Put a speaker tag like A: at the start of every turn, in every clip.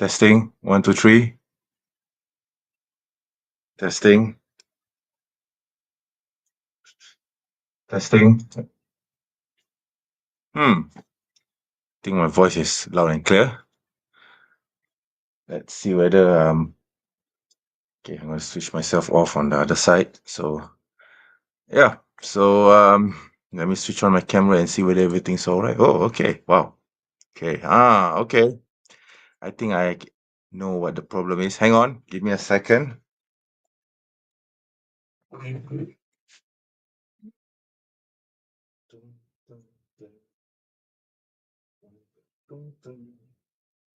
A: Testing. 1, 2, 3. Testing. Testing. I think my voice is loud and clear. Let's see whether okay, I'm gonna switch myself off on the other side. So yeah. So let me switch on my camera and see whether everything's all right. Oh, okay. Wow. Okay. Okay. I think I know what the problem is. Hang on. Give me a second.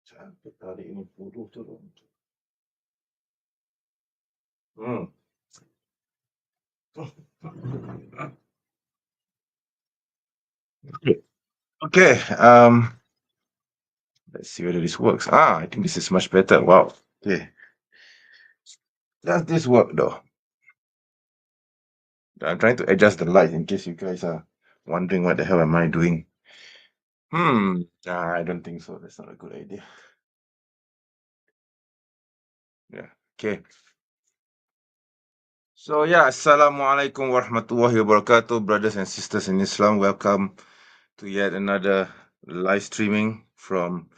A: Sampai tarik ini bodoh turun. Hmm. Okay. Let's see whether this works. I think this is much better. Wow. Okay. Does this work though? I'm trying to adjust the light in case you guys are wondering what the hell am I doing. I don't think so. That's not a good idea. Yeah. Okay. So yeah, Assalamualaikum warahmatullahi wabarakatuh, brothers and sisters in Islam. Welcome to yet another live streaming from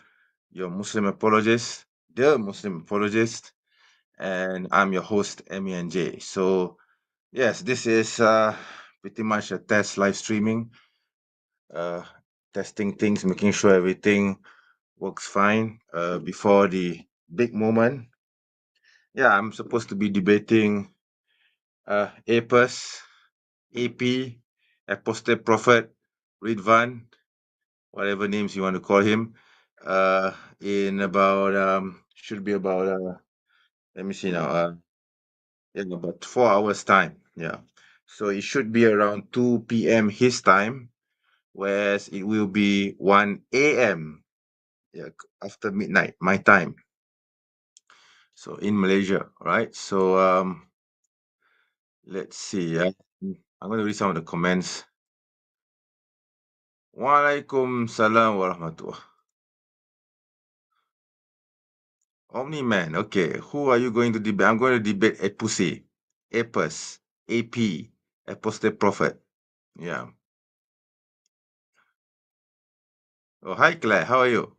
A: your Muslim apologist, the Muslim apologist, and I'm your host, MENJ. So yes, this is pretty much a test live streaming, uh, testing things, making sure everything works fine before the big moment. Yeah, I'm supposed to be debating APUS, AP, Apostate Prophet, Ridvan, whatever names you want to call him, in about, should be about, let me see now, in about 4 hours' time. Yeah. So it should be around 2 p.m. his time, whereas it will be 1 a.m. Yeah, after midnight, my time. So in Malaysia, right? So let's see. I'm going to read some of the comments. Waalaikumsalam warahmatullah. Omni Man. Okay. Who are you going to debate? I'm going to debate Epusi, Apus, AP, Apostate Prophet. Yeah. Oh, hi, Claire. How are you?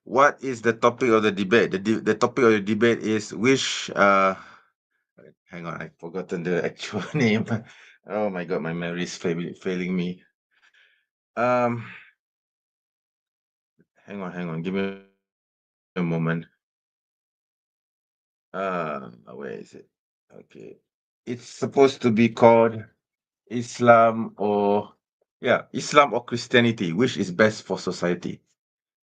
A: What is the topic of the debate? The topic of the debate is which. Hang on, I've forgotten the actual name. Oh my God, my memory is failing me. Um, hang on. Give me a moment. Where is it? Okay. It's supposed to be called Islam or yeah, Islam or Christianity, which is best for society.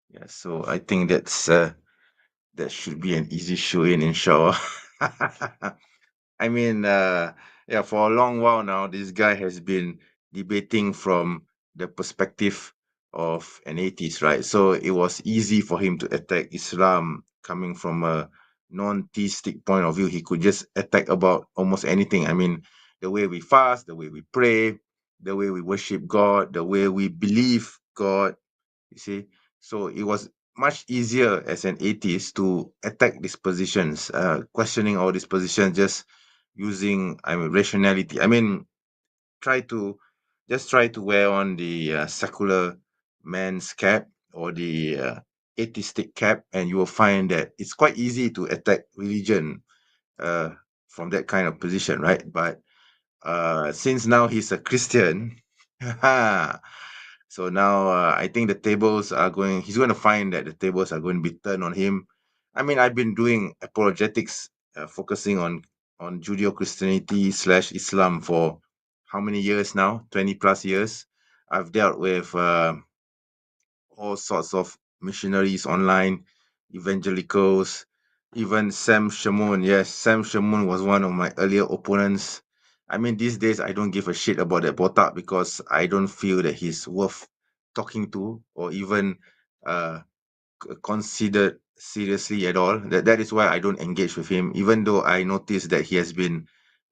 A: Yeah, so I think that should be an easy show in, inshallah. I mean, yeah, for a long while now, this guy has been debating from the perspective of an atheist, right? So it was easy for him to attack Islam coming from a non-theistic point of view. He could just attack about almost anything. I mean, the way we fast, the way we pray, the way we worship God, the way we believe God, you see. So it was much easier as an atheist to attack these positions, questioning all these positions, just using, I mean, rationality. I mean, try to try to wear on the secular man's cap or the atheistic cap, and you will find that it's quite easy to attack religion uh, from that kind of position, right? But since now he's a Christian, so now I think the tables are going. He's going to find that the tables are going to be turned on him. I mean, I've been doing apologetics, focusing on Judeo-Christianity slash Islam for how many years now? 20 plus years. I've dealt with all sorts of missionaries online, evangelicals, even Sam Shamoun. Yes, Sam Shamoun was one of my earlier opponents. I mean, these days I don't give a shit about that botak because I don't feel that he's worth talking to or even uh, considered seriously at all. That is why I don't engage with him, even though I noticed that he has been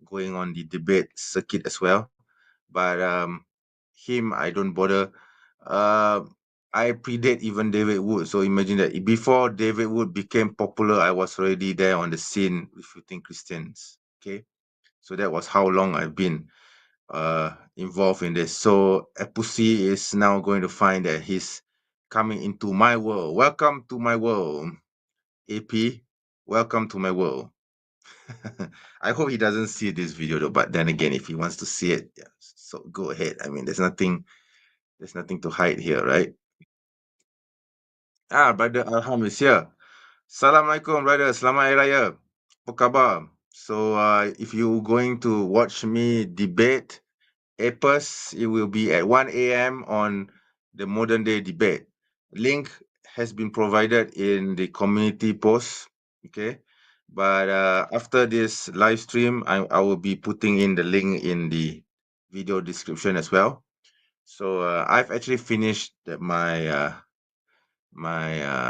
A: going on the debate circuit as well. But him, I don't bother. Uh, I predate even David Wood. So imagine that before David Wood became popular, I was already there on the scene refuting Christians. Okay, so that was how long I've been involved in this. So Epusi is now going to find that he's coming into my world. Welcome to my world, AP. Welcome to my world. I hope he doesn't see this video though. But then again, if he wants to see it, yeah, so go ahead. I mean, there's nothing to hide here, right? Brother Alham is here. Assalamualaikum, brother. Selamat Hari Raya. Apa khabar? So, if you going to watch me debate Apus, it will be at 1 a.m. on the Modern Day Debate. Link has been provided in the community post. Okay. But after this live stream, I will be putting in the link in the video description as well. So I've actually finished my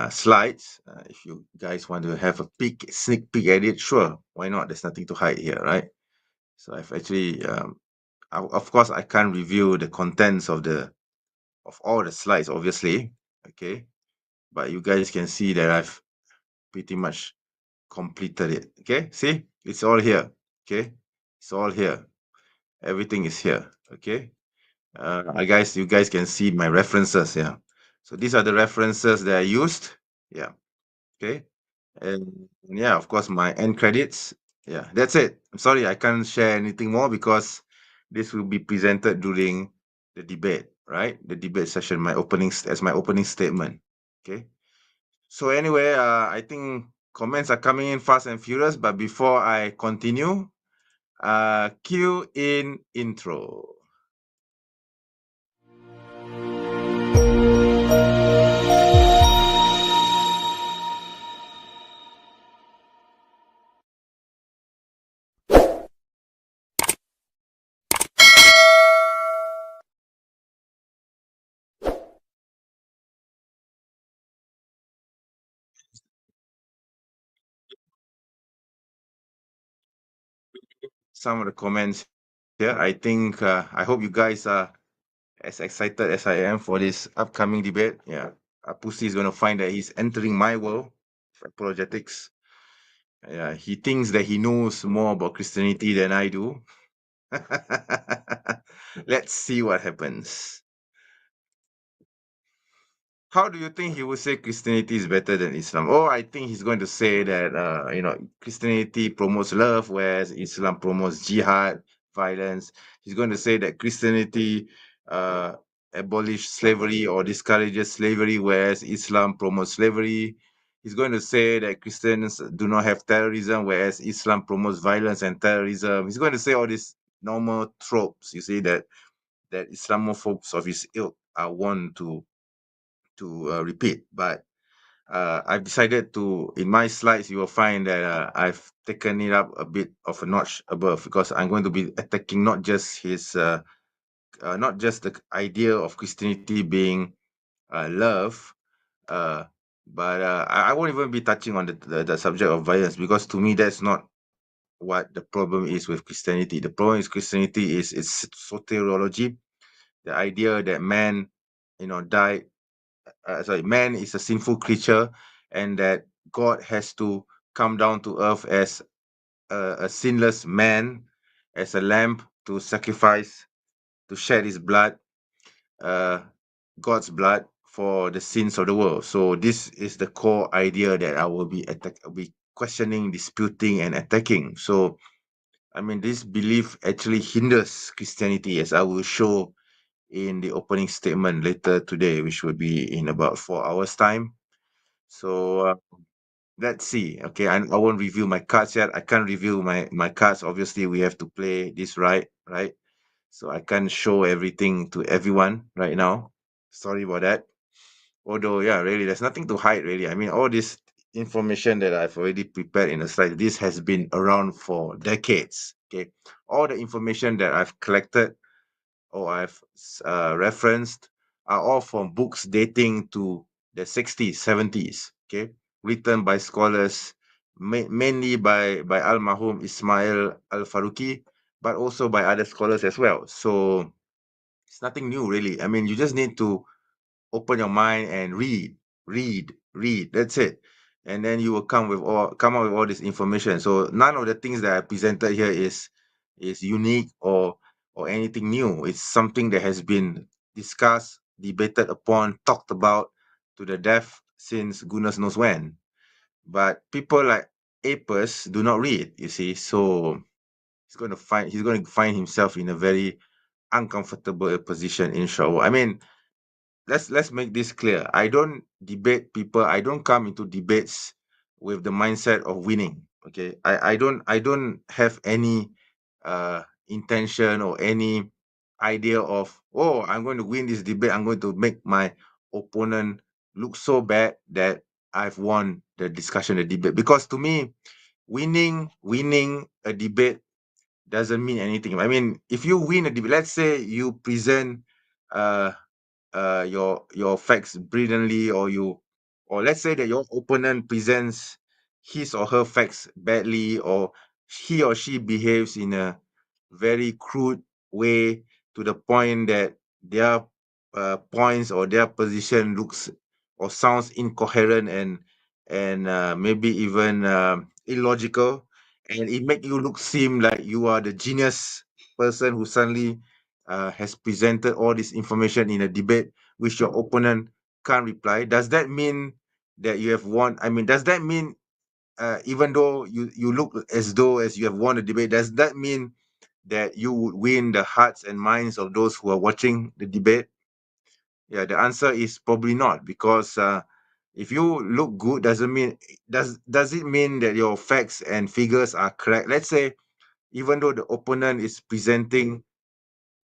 A: slides. If you guys want to have a sneak peek at it, sure, why not? There's nothing to hide here, right? So I've actually, of course, I can't review the contents of all the slides, obviously, okay. But you guys can see that I've pretty much completed it. Okay, see, it's all here. Okay, it's all here. Everything is here. Okay. You guys can see my references. Yeah. So these are the references that I used. Yeah. Okay. And yeah, of course, my end credits. Yeah, that's it. I'm sorry, I can't share anything more because this will be presented during the debate, right? The debate session, as my opening statement. Okay. So anyway, I think comments are coming in fast and furious, but before I continue, cue in intro. Some of the comments here. I think I hope you guys are as excited as I am for this upcoming debate. Yeah, Pussy is going to find that he's entering my world of apologetics. Yeah, he thinks that he knows more about Christianity than I do. Let's see what happens. How do you think he would say Christianity is better than Islam? Oh, I think he's going to say that Christianity promotes love, whereas Islam promotes jihad, violence. He's going to say that Christianity uh, abolishes slavery or discourages slavery, whereas Islam promotes slavery. He's going to say that Christians do not have terrorism, whereas Islam promotes violence and terrorism. He's going to say all these normal tropes. You see that Islamophobes of his ilk are one to repeat. But I've decided to, in my slides, you will find that I've taken it up a bit of a notch above because I'm going to be attacking not just the idea of Christianity being love, uh, but I won't even be touching on the subject of violence because to me that's not what the problem is with Christianity. The problem is Christianity is its soteriology, the idea that man, died man is a sinful creature and that God has to come down to earth as a sinless man, as a lamb to sacrifice, to shed his blood, uh, God's blood for the sins of the world. So this is the core idea that I will be questioning, disputing, and attacking. So I mean, this belief actually hinders Christianity, as I will show in the opening statement later today, which will be in about 4 hours' time. So let's see. Okay, I won't review my cards yet. I can't review my cards. Obviously, we have to play this right? So I can't show everything to everyone right now. Sorry about that. Although, yeah, really, there's nothing to hide, really. I mean, all this information that I've already prepared in the slide, this has been around for decades. Okay, all the information that I've collected or I've referenced are all from books dating to the 60s, 70s, okay, written by scholars, mainly by Al-Mahum Ismail Al-Faruqi, but also by other scholars as well. So it's nothing new, really. I mean, you just need to open your mind and read. That's it. And then you will come up with all this information. So none of the things that I presented here is unique or anything new. It's something that has been discussed, debated upon, talked about to the death since goodness knows when. But people like Apis do not read, you see. So he's going to find himself in a very uncomfortable position, inshallah. I mean, let's make this clear. I don't debate people. I don't come into debates with the mindset of winning. Okay. I don't have any intention or any idea of, oh, I'm going to win this debate. I'm going to make my opponent look so bad that I've won the discussion, the debate. Because to me, winning a debate doesn't mean anything. I mean, if you win a debate, let's say you present uh your facts brilliantly, or let's say that your opponent presents his or her facts badly, or he or she behaves in a very crude way to the point that their points or their position looks or sounds incoherent and maybe even illogical, and it make you look seem like you are the genius person who suddenly has presented all this information in a debate which your opponent can't reply. Does that mean that you have won? I mean, does that mean even though you look as though as you have won the debate, does that mean that you would win the hearts and minds of those who are watching the debate? Yeah, the answer is probably not, because if you look good, doesn't mean does it mean that your facts and figures are correct? Let's say even though the opponent is presenting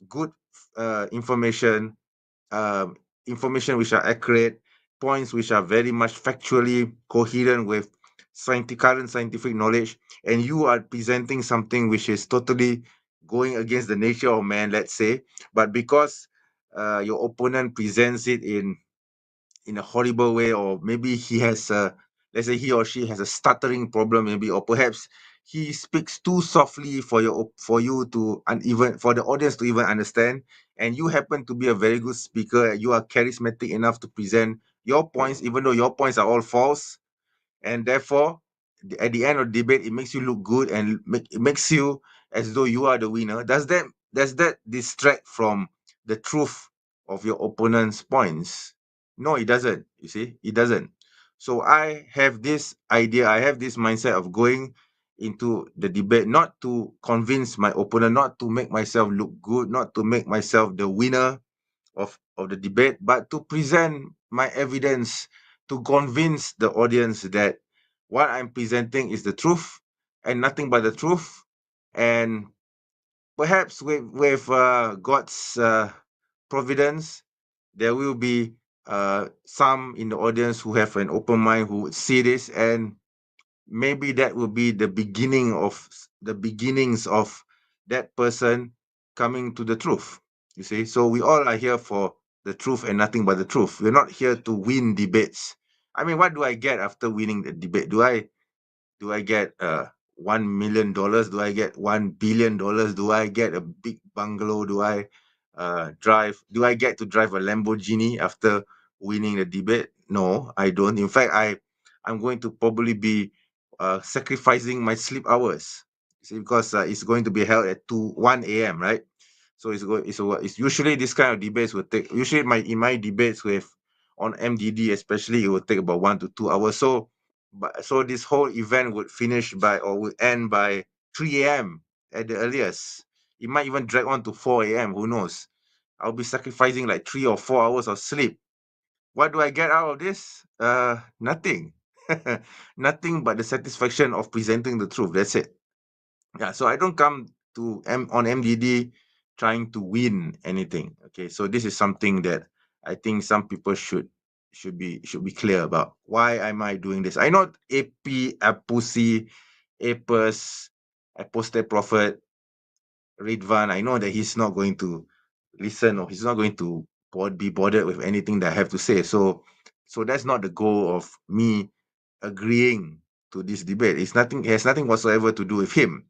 A: good information, um, information which are accurate, points which are very much factually coherent with current scientific knowledge, and you are presenting something which is totally going against the nature of man, let's say, but because your opponent presents it in a horrible way, or maybe he has a, let's say he or she has a stuttering problem, maybe, or perhaps he speaks too softly for you to uneven for the audience to even understand, and you happen to be a very good speaker, you are charismatic enough to present your points, even though your points are all false, and therefore at the end of the debate it makes you look good and it makes you as though you are the winner. Does that distract from the truth of your opponent's points? No, it doesn't. You see, it doesn't. So I have this idea, I have this mindset of going into the debate not to convince my opponent, not to make myself look good, not to make myself the winner of the debate, but to present my evidence to convince the audience that what I'm presenting is the truth and nothing but the truth. And perhaps with God's providence, there will be some in the audience who have an open mind who would see this, and maybe that will be the beginnings of that person coming to the truth. You see, so we all are here for the truth and nothing but the truth. We're not here to win debates. I mean, what do I get after winning the debate? Do I get $1 million? Do I get $1 billion? Do I get a big bungalow? Do I get to drive a Lamborghini after winning the debate? No, I don't. In fact, I'm going to probably be sacrificing my sleep hours. See, because it's going to be held at 1 a.m., right? So it's usually this kind of debates will take, usually in my debates with on MDD especially, it will take about 1 to 2 hours. So this whole event would finish by or would end by 3 a.m. at the earliest. It might even drag on to 4 a.m. Who knows? I'll be sacrificing like 3 or 4 hours of sleep. What do I get out of this? Nothing. Nothing but the satisfaction of presenting the truth. That's it. Yeah. So I don't come on MDD trying to win anything. Okay. So this is something that I think some people should be clear about. Why am I doing this? I know AP, Apusi, Apus, Apostate Prophet, Ridvan. I know that he's not going to listen, or he's not going to be bothered with anything that I have to say. So that's not the goal of me agreeing to this debate. It has nothing whatsoever to do with him.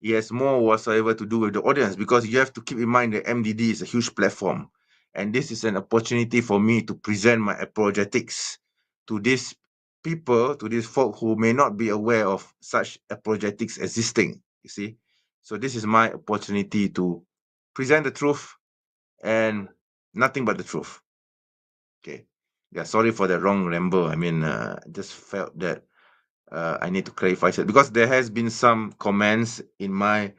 A: It has more whatsoever to do with the audience, because you have to keep in mind that MDD is a huge platform, and this is an opportunity for me to present my apologetics to these people, to these folk who may not be aware of such apologetics existing. You see, so this is my opportunity to present the truth and nothing but the truth. Okay, yeah. Sorry for the wrong ramble. I mean, just felt that I need to clarify it, because there has been some comments in my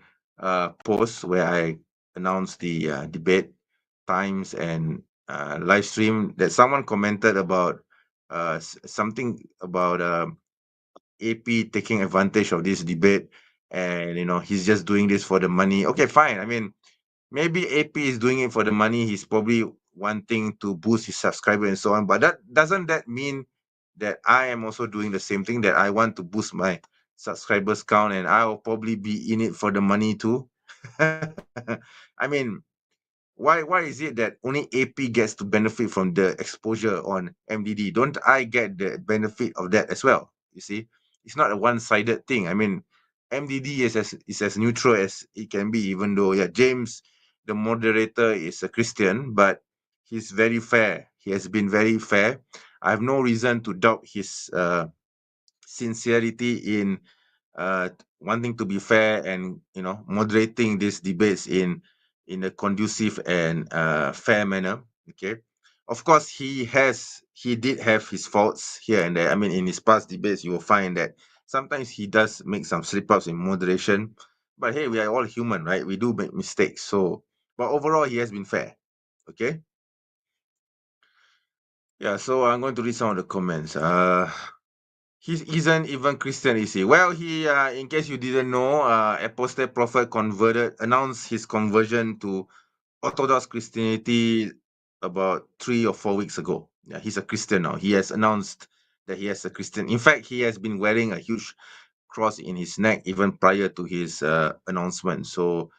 A: post where I announced the debate times and live stream, that someone commented about something about AP taking advantage of this debate, and he's just doing this for the money. Okay, fine. I mean, maybe AP is doing it for the money. He's probably wanting to boost his subscriber and so on. But that mean that I am also doing the same thing, that I want to boost my subscribers count and I'll probably be in it for the money too? I mean, why is it that only AP gets to benefit from the exposure on MDD? Don't I get the benefit of that as well? You see, it's not a one-sided thing. I mean, MDD is as neutral as it can be, even though, yeah, James, the moderator, is a Christian, but he's very fair. He has been very fair. I have no reason to doubt his sincerity in wanting to be fair and moderating these debates in a conducive and fair manner. Okay, of course he did have his faults here and there. I mean, in his past debates, you will find that sometimes he does make some slip ups in moderation, but hey, we are all human, right? We do make mistakes. So, but overall, he has been fair. Okay. Yeah, so I'm going to read some of the comments. He isn't even Christian, is he? Well, in case you didn't know, Apostate Prophet announced his conversion to Orthodox Christianity about 3 or 4 weeks ago. Yeah, he's a Christian now. He has announced that he is a Christian. In fact, he has been wearing a huge cross in his neck even prior to his announcement. So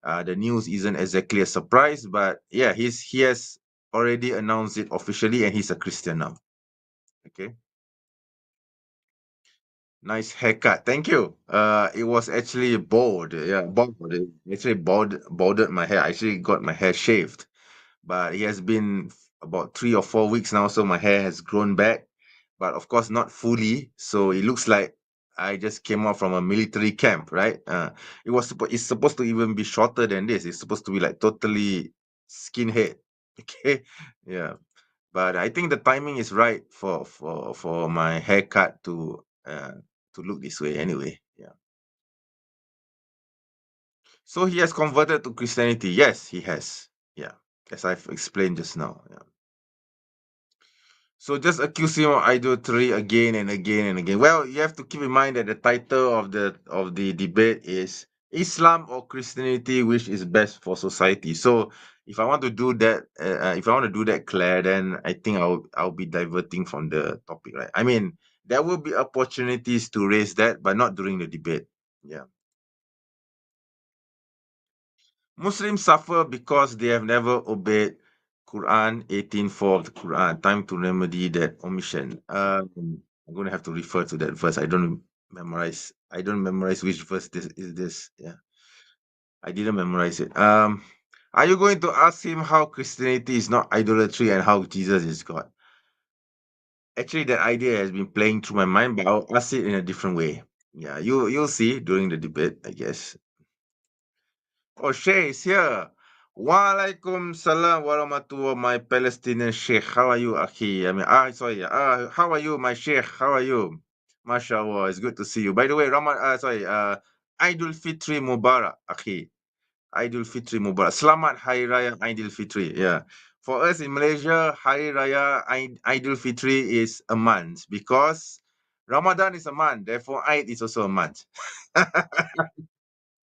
A: the news isn't exactly a surprise, but yeah, he has already announced it officially, and he's a Christian now. Okay. Nice haircut. Thank you. It was actually bald. Yeah, bald. It actually balded my hair. I actually got my hair shaved, but it has been about 3 or 4 weeks now, so my hair has grown back, but of course not fully. So it looks like I just came out from a military camp, right? It's supposed to even be shorter than this. It's supposed to be like totally skinhead. Okay, yeah. But I think the timing is right for my haircut to look this way anyway. Yeah. So he has converted to Christianity. Yes, he has. Yeah. As I've explained just now. Yeah. So just accuse him of idolatry again and again and again. Well, you have to keep in mind that the title of the debate is Islam or Christianity, which is best for society. So if I want to do that, if I want to do that, Claire, then I think I'll be diverting from the topic, right? I mean, there will be opportunities to raise that, but not during the debate. Yeah. Muslims suffer because they have never obeyed Quran 18:4 of the Quran. Time to remedy that omission. I'm going to have to refer to that verse. Memorize. I don't memorize which verse this is. This. Yeah, I didn't memorize it. Are you going to ask him how Christianity is not idolatry and how Jesus is God? Actually, that idea has been playing through my mind, but I'll ask it in a different way. Yeah, you'll see during the debate, I guess. Oh, Shay is here. Walaikum salam warahmatullah, my Palestinian Sheikh. How are you, Akhi? I mean, sorry. How are you, my Sheikh? How are you? MashaAllah, it's good to see you. By the way, Eidul Fitri Mubarak, Akhi. Eidul Fitri Mubarak. Selamat Hari Raya Eidul Fitri. Yeah. For us in Malaysia, Hari Raya Eidul Fitri is a month because Ramadan is a month. Therefore, Eid is also a month.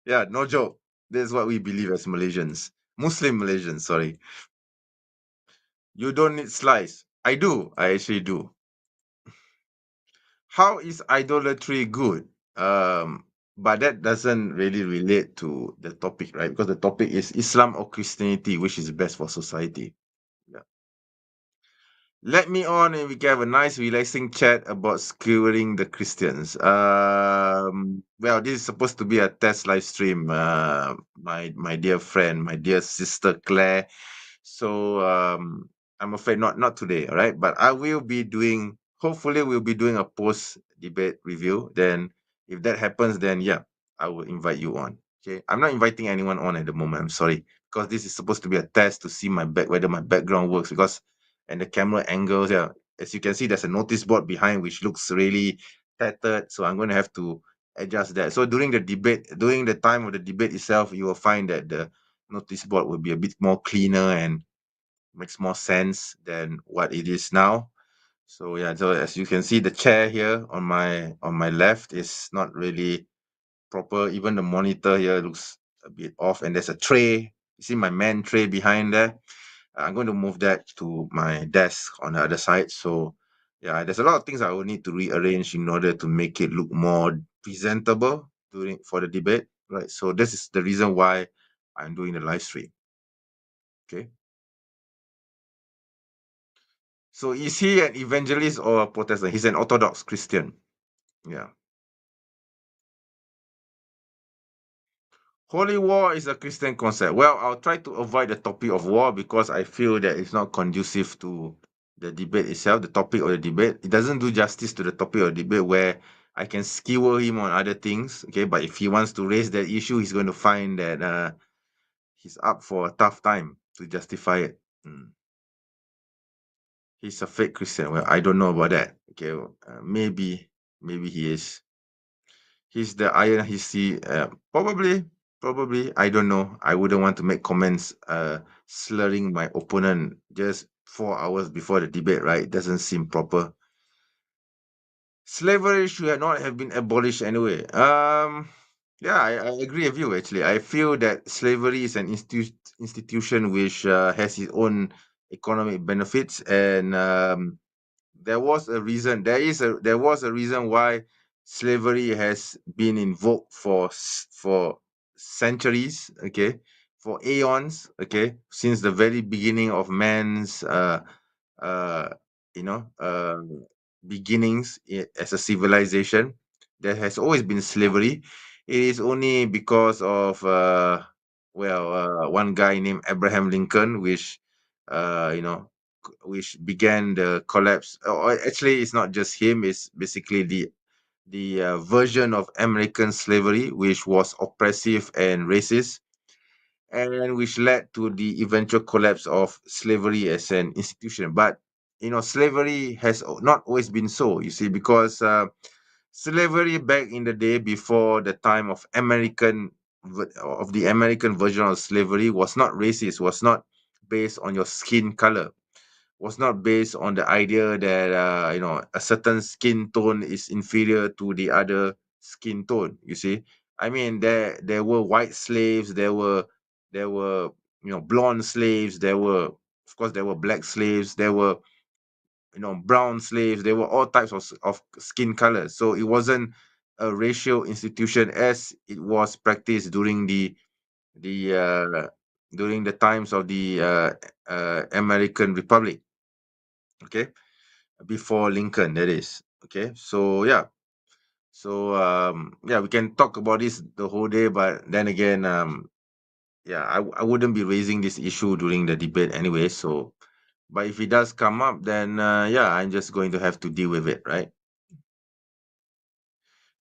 A: Yeah, no joke. This is what we believe as Malaysians. Muslim Malaysians, sorry. You don't need slice. I do. I actually do. How is idolatry good? But that doesn't really relate to the topic, right? Because the topic is Islam or Christianity, which is best for society. Yeah. Let me on and we can have a nice relaxing chat about skewering the Christians. Well, this is supposed to be a test live stream, my dear friend, my dear sister Claire. So I'm afraid not today, all right? But I will be doing, hopefully we'll be doing a post debate review. Then if that happens, then yeah, I will invite you on. Okay. I'm not inviting anyone on at the moment. I'm sorry. Because this is supposed to be a test to see whether my background works because and the camera angles, yeah. As you can see, there's a notice board behind which looks really tattered. So I'm gonna have to adjust that. So during the time of the debate itself, you will find that the notice board will be a bit more cleaner and makes more sense than what it is now. So yeah, so as you can see, the chair here on my left is not really proper. Even the monitor here looks a bit off, and there's a tray. You see my man tray behind there. I'm going to move that to my desk on the other side. So yeah, there's a lot of things I will need to rearrange in order to make it look more presentable during for the debate. Right. So this is the reason why I'm doing the live stream. Okay. So is he an evangelist or a Protestant? He's an Orthodox Christian. Yeah. Holy war is a Christian concept. Well, I'll try to avoid the topic of war because I feel that it's not conducive to the debate itself, the topic of the debate. It doesn't do justice to the topic of the debate where I can skewer him on other things. Okay, but if he wants to raise that issue, he's going to find that he's up for a tough time to justify it. He's a fake Christian. Well, I don't know about that. Okay, maybe he is. He's the iron. He's the probably. I don't know. I wouldn't want to make comments slurring my opponent just 4 hours before the debate. Right? It doesn't seem proper. Slavery should not have been abolished anyway. Yeah, I agree with you. Actually, I feel that slavery is an institution which has its own economic benefits, and there was a reason. There was a reason why slavery has been invoked for centuries. Okay, for aeons. Okay, since the very beginning of man's uh you know beginnings as a civilization. there has always been slavery. It is only because of one guy named Abraham Lincoln, which you know, which began the collapse. Actually, it's not just him. It's basically the version of American slavery, which was oppressive and racist, and which led to the eventual collapse of slavery as an institution. But slavery has not always been so. You see, because slavery back in the day, before the time of the American version of slavery, was not racist, was not based on your skin color, was not based on the idea that a certain skin tone is inferior to the other skin tone. You see, I mean, there were white slaves, there were blonde slaves, there were, of course, there were black slaves, there were brown slaves, there were all types of skin colors. So it wasn't a racial institution as it was practiced the during the times of the American Republic. Okay, before Lincoln, that is. Okay, so yeah, we can talk about this the whole day, but then again, yeah, I wouldn't be raising this issue during the debate anyway. So, but if it does come up, then yeah, I'm just going to have to deal with it, right?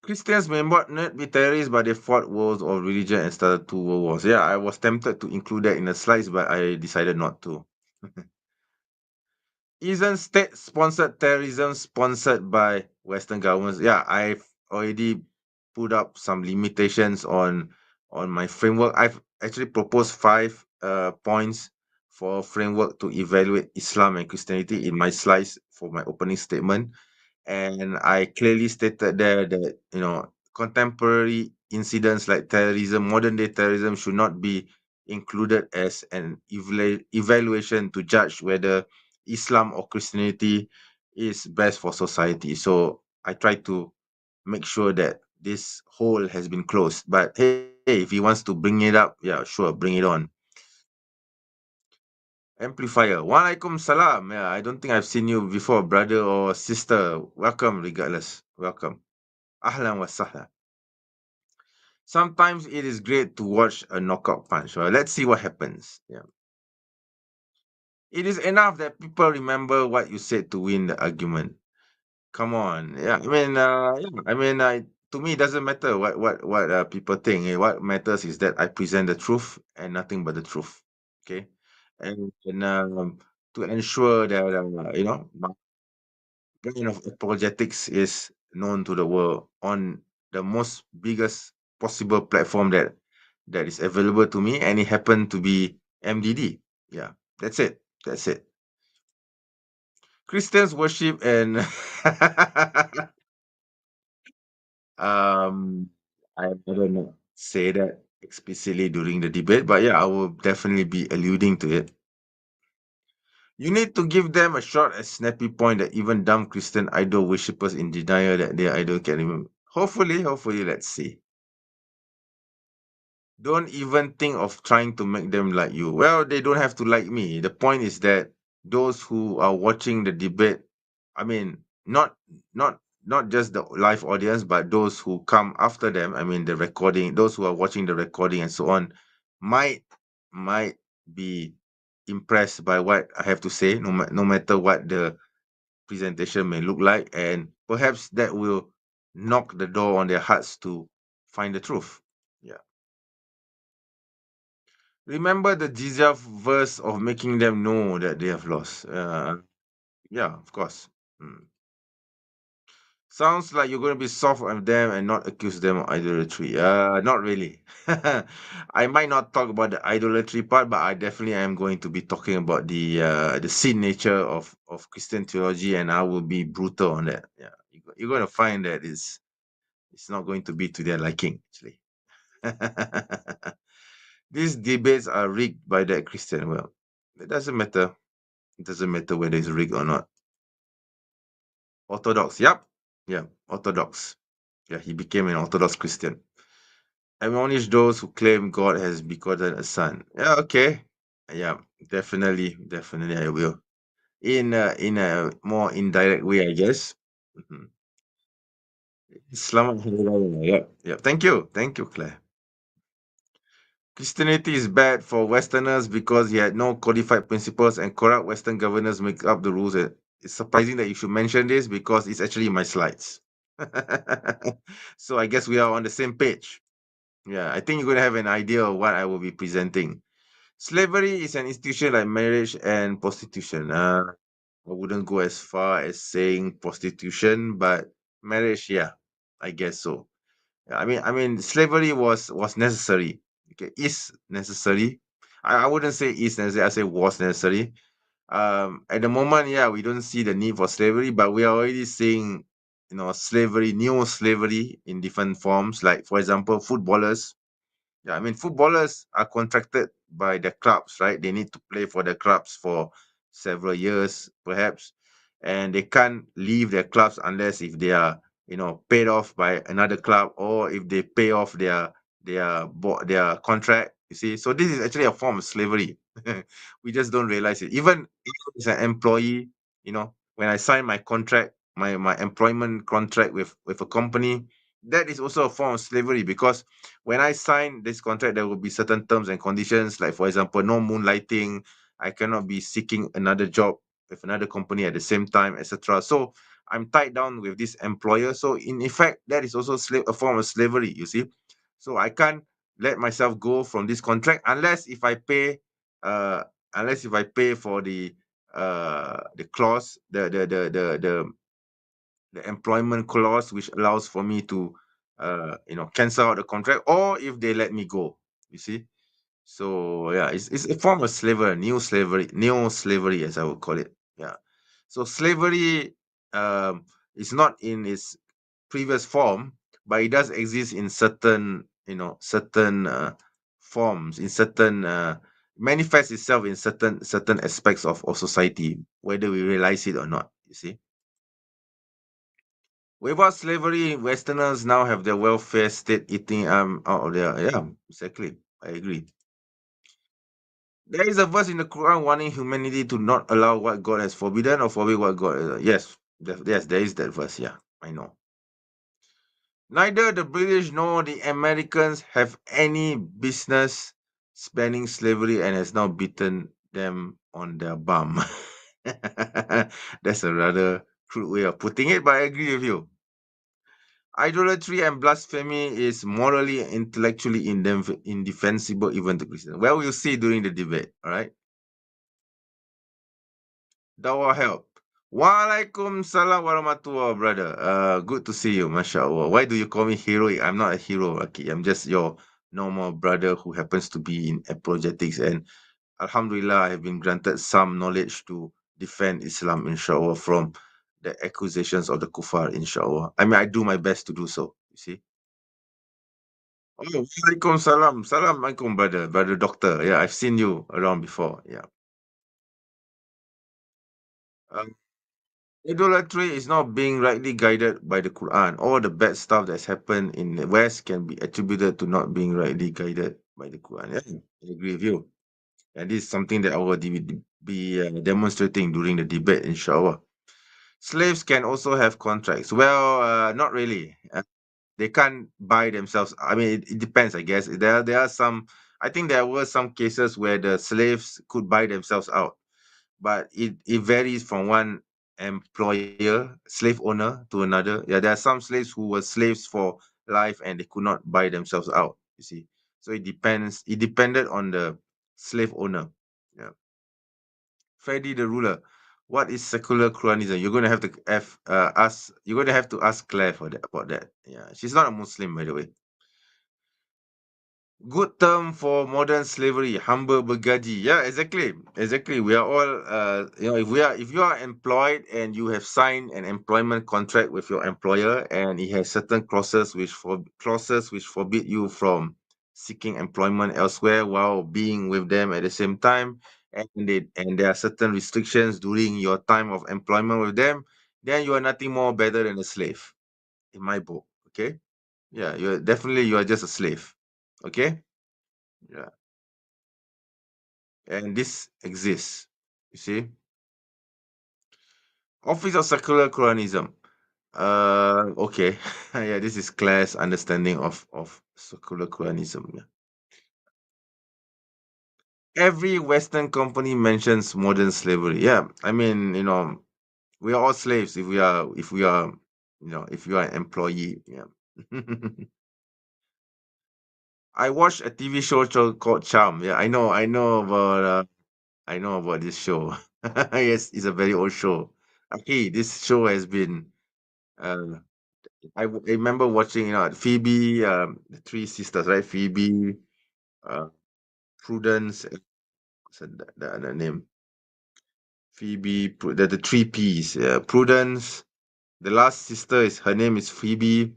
A: Christians may not be terrorists, but they fought wars of religion and started two world wars. Yeah, I was tempted to include that in the slides, but I decided not to. Isn't state-sponsored terrorism sponsored by Western governments? Yeah, I've already put up some limitations on my framework. I've actually proposed five points for a framework to evaluate Islam and Christianity in my slides for my opening statement. And I clearly stated there that contemporary incidents like terrorism, modern day terrorism, should not be included as an evaluation to judge whether Islam or Christianity is best for society. So I try to make sure that this hole has been closed. But hey, if he wants to bring it up, yeah, sure, bring it on. Amplifier. Walaikum salam. Yeah, I don't think I've seen you before, brother or sister. Welcome, regardless. Welcome. Ahlan wa sahlan. Sometimes it is great to watch a knockout punch. Well, let's see what happens. Yeah. It is enough that people remember what you said to win the argument. Come on. Yeah. To me, it doesn't matter what people think. What matters is that I present the truth and nothing but the truth. Okay. And to ensure that, my brand of apologetics is known to the world on the most biggest possible platform that is available to me, and it happened to be MDD. Yeah, that's it. That's it. Christians worship and um, I never know say that explicitly during the debate, but yeah, I will definitely be alluding to it. You need to give them a short and snappy point that even dumb Christian idol worshippers in denial that their idol can remember. Hopefully, let's see. Don't even think of trying to make them like you. Well, they don't have to like me. The point is that those who are watching the debate, I mean, not just the live audience, but those who come after them, I mean the recording, those who are watching the recording and so on, might might be impressed by what I have to say, no matter what the presentation may look like, and perhaps that will knock the door on their hearts to find the truth. Yeah. Remember the jizya verse of making them know that they have lost. Yeah, of course. Mm. Sounds like you're going to be soft on them and not accuse them of idolatry. Not really. I might not talk about the idolatry part, but I definitely am going to be talking about the sin nature of Christian theology, and I will be brutal on that. Yeah, you're going to find that it's not going to be to their liking, actually. These debates are rigged by that Christian. Well, it doesn't matter. It doesn't matter whether it's rigged or not. Orthodox, yep. Yeah, Orthodox. Yeah, he became an Orthodox Christian. Admonish those who claim God has begotten a son. Yeah, okay. Yeah, definitely I will. In a more indirect way, I guess. Mhm. Selamat Hari Raya. Yep, yep. Thank you, Claire. Christianity is bad for Westerners because he had no codified principles and corrupt Western governors make up the rules. It's surprising that you should mention this because it's actually in my slides. So I guess we are on the same page. Yeah, I think you're going to have an idea of what I will be presenting. Slavery is an institution like marriage and prostitution. I wouldn't go as far as saying prostitution, but marriage, yeah, I guess so. Yeah, I mean, slavery was necessary. Okay, is necessary. I wouldn't say is necessary. I say was necessary. At the moment, yeah, we don't see the need for slavery, but we are already seeing, slavery, new slavery in different forms. Like for example, footballers. Yeah, I mean, footballers are contracted by the clubs, right? They need to play for the clubs for several years, perhaps, and they can't leave their clubs unless if they are, paid off by another club or if they pay off their contract. You see, so this is actually a form of slavery. We just don't realize it. Even as an employee, when I sign my contract, my employment contract with a company, that is also a form of slavery because when I sign this contract, there will be certain terms and conditions, like for example, no moonlighting. I cannot be seeking another job with another company at the same time, etc. So I'm tied down with this employer. So in effect, that is also a form of slavery. You see, so I can't let myself go from this contract uh, unless if I pay for the clause, the employment clause which allows for me to cancel out the contract or if they let me go, you see. So yeah, it's a form of slavery, new slavery as I would call it. Yeah, so slavery is not in its previous form, but it does exist in certain forms, in certain manifests itself in certain aspects of society, whether we realize it or not, you see. Without slavery, Westerners now have their welfare state eating out of their, yeah, exactly. I agree. There is a verse in the Quran warning humanity to not allow what God has forbidden or forbid what God yes, yes, there is that verse, yeah. I know. Neither the British nor the Americans have any business spanning slavery and has now beaten them on their bum. That's a rather crude way of putting it, but I agree with you. Idolatry and blasphemy is morally and intellectually indefensible even to Christians. Well, we'll see during the debate, all right? That will help. Walaikum salam warahmatullah, brother. Good to see you, mashallah. Why do you call me heroic? I'm not a hero, okay? I'm just your normal brother who happens to be in apologetics. And alhamdulillah, I have been granted some knowledge to defend Islam, inshallah, from the accusations of the kuffar, inshallah. I mean, I do my best to do so, you see. Oh, walaikum salam. Salam alaikum, brother doctor. Yeah, I've seen you around before. Yeah. Um, Idolatry is not being rightly guided by the Quran. All the bad stuff that's happened in the West can be attributed to not being rightly guided by the Quran. Yeah, I agree with you. And this is something that I will be demonstrating during the debate, inshallah. Slaves can also have contracts. Well, not really. They can't buy themselves. I mean, it depends, I guess. There are some. I think there were some cases where the slaves could buy themselves out, but it varies from one employer, slave owner to another. Yeah, there are some slaves who were slaves for life and they could not buy themselves out. You see, so it depends. It depended on the slave owner. Yeah. Freddy the ruler. What is secular Quranism? You're going to have to ask. You're going to have to ask Claire for that about that. Yeah, she's not a Muslim, by the way. Good term for modern slavery, humble begaji. Yeah, exactly. Exactly. We are all if you are employed and you have signed an employment contract with your employer and it has certain clauses which forbid you from seeking employment elsewhere while being with them at the same time, and there are certain restrictions during your time of employment with them, then you are nothing more better than a slave in my book. Okay? Yeah, you are just a slave. Okay? Yeah. And this exists. You see, Office of Secular Quranism. Okay. Yeah, this is Claire's understanding of secular colonialism. Yeah. Every Western company mentions modern slavery. Yeah, I mean, we are all slaves if you are an employee. Yeah. I watched a TV show called Charm. Yeah, I know about this show. Yes, it's a very old show. Okay, this show has been. Uh, I remember watching. Phoebe, the three sisters, right? Phoebe, uh, Prudence. What's the name? Phoebe. The three P's. Prudence. The last sister is her name is Phoebe.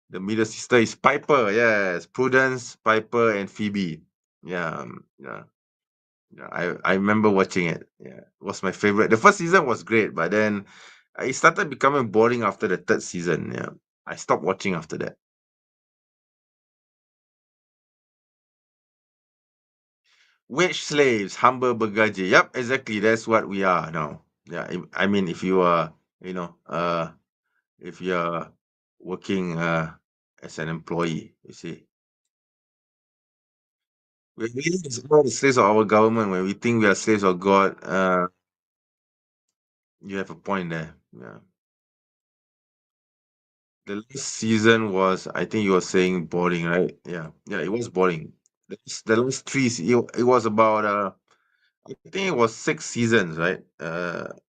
A: The middle sister is Piper. Yes, Prudence, Piper, and Phoebe. Yeah, yeah. Yeah, I remember watching it. Yeah, it was my favorite. The first season was great, but then it started becoming boring after the third season. Yeah, I stopped watching after that. Wage slaves, humble begaji. Yep, exactly. That's what we are now. Yeah, I mean, if you are, you know, if you are working as an employee, you see, we really is all the slaves of our government. When we think we are slaves of God, you have a point there. Yeah. The last season was, I think you were saying boring, right? Yeah, yeah, it was boring. The last it was about I think it was 6 seasons, right?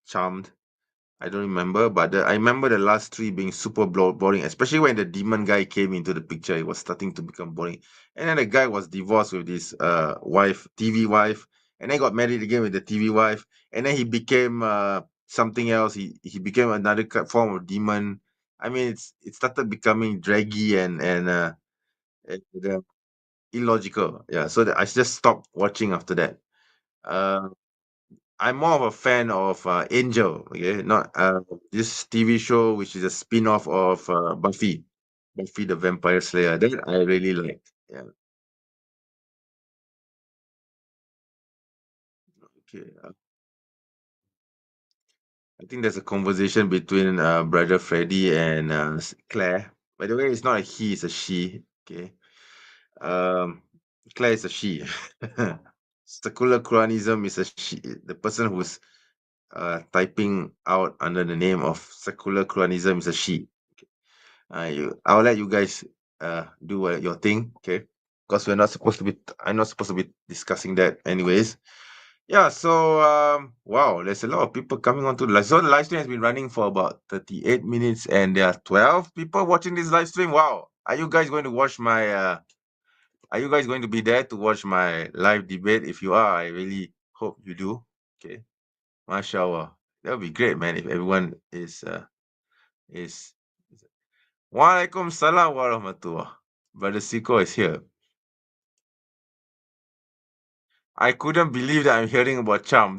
A: Charmed. I don't remember, but I remember the last three being super boring, especially when the demon guy came into the picture. It was starting to become boring, and then the guy was divorced with his wife, TV wife, and then got married again with the TV wife, and then he became something else. He became another form of demon. I mean, it started becoming draggy and illogical. Yeah, so I just stopped watching after that. Uh, I'm more of a fan of Angel, okay, not this TV show, which is a spin-off of Buffy the Vampire Slayer. That I really like. Yeah, okay. I think there's a conversation between brother Freddy and Claire. By the way, it's not a he, it's a she. Okay. Um, Claire is a she. Secular Quranism is a she. The person who's typing out under the name of secular Quranism is a she. I'll let you guys do your thing, okay? Because we're not supposed to be. I'm not supposed to be discussing that, anyways. Yeah. So wow, there's a lot of people coming on to the live. So the live stream has been running for about 38 minutes, and there are 12 people watching this live stream. Wow. Are you guys going to watch my? Are you guys going to be there to watch my live debate? If you are, I really hope you do. Okay. Mashallah. That would be great, man. If everyone is. Walaikum salam wa rahmatullah. Brother Siko is here. I couldn't believe that I'm hearing about charm.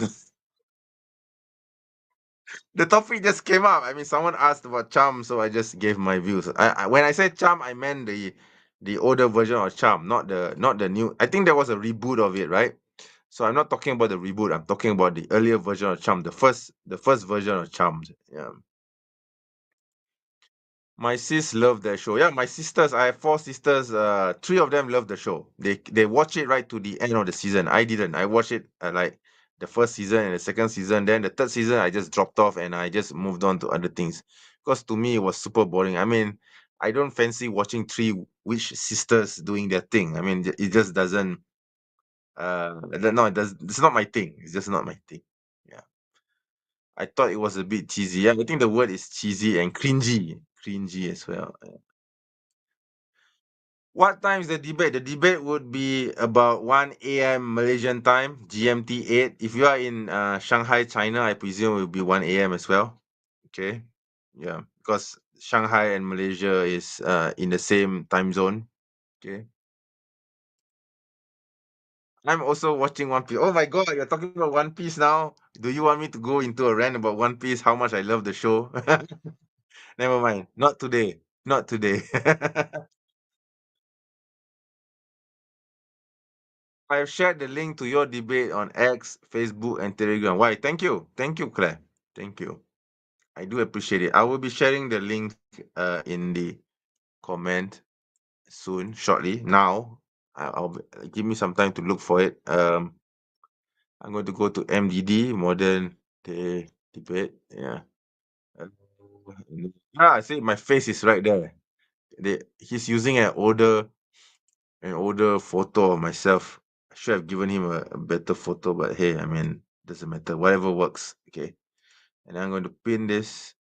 A: The topic just came up. I mean, someone asked about charm, so I just gave my views. When I said charm, I meant the older version of charm, not the new. I think there was a reboot of it, right? So I'm not talking about the reboot. I'm talking about the earlier version of charm, the first version of charm. Yeah. My sis loved the show. Yeah, my sisters, I have four sisters. Three of them love the show. They watch it right to the end of the season. I didn't. I watched it like the first season and the second season. Then the third season, I just dropped off and I just moved on to other things. Because to me, it was super boring. I mean, I don't fancy watching three witch sisters doing their thing. I mean, it just doesn't. No, it does. It's not my thing. It's just not my thing. Yeah, I thought it was a bit cheesy. Yeah, I think the word is cheesy and cringy as well. What time is the debate? The debate would be about 1 a.m. Malaysian time, GMT 8. If you are in Shanghai, China, I presume it will be 1 a.m. as well. Okay. Yeah. Because Shanghai and Malaysia is in the same time zone. Okay. I'm also watching One Piece. Oh my god, you're talking about One Piece now. Do you want me to go into a rant about One Piece? How much I love the show? Never mind. Not today. Not today. I have shared the link to your debate on X, Facebook, and Telegram. Why? Thank you. Thank you, Claire. Thank you. I do appreciate it. I will be sharing the link in the comment soon, shortly. Now, give me some time to look for it. I'm going to go to MDD, Modern Debate. Yeah. Uh, see, my face is right there. He's using an older photo of myself. I should have given him a better photo, but hey, I mean, doesn't matter. Whatever works. Okay. And I'm going to pin this.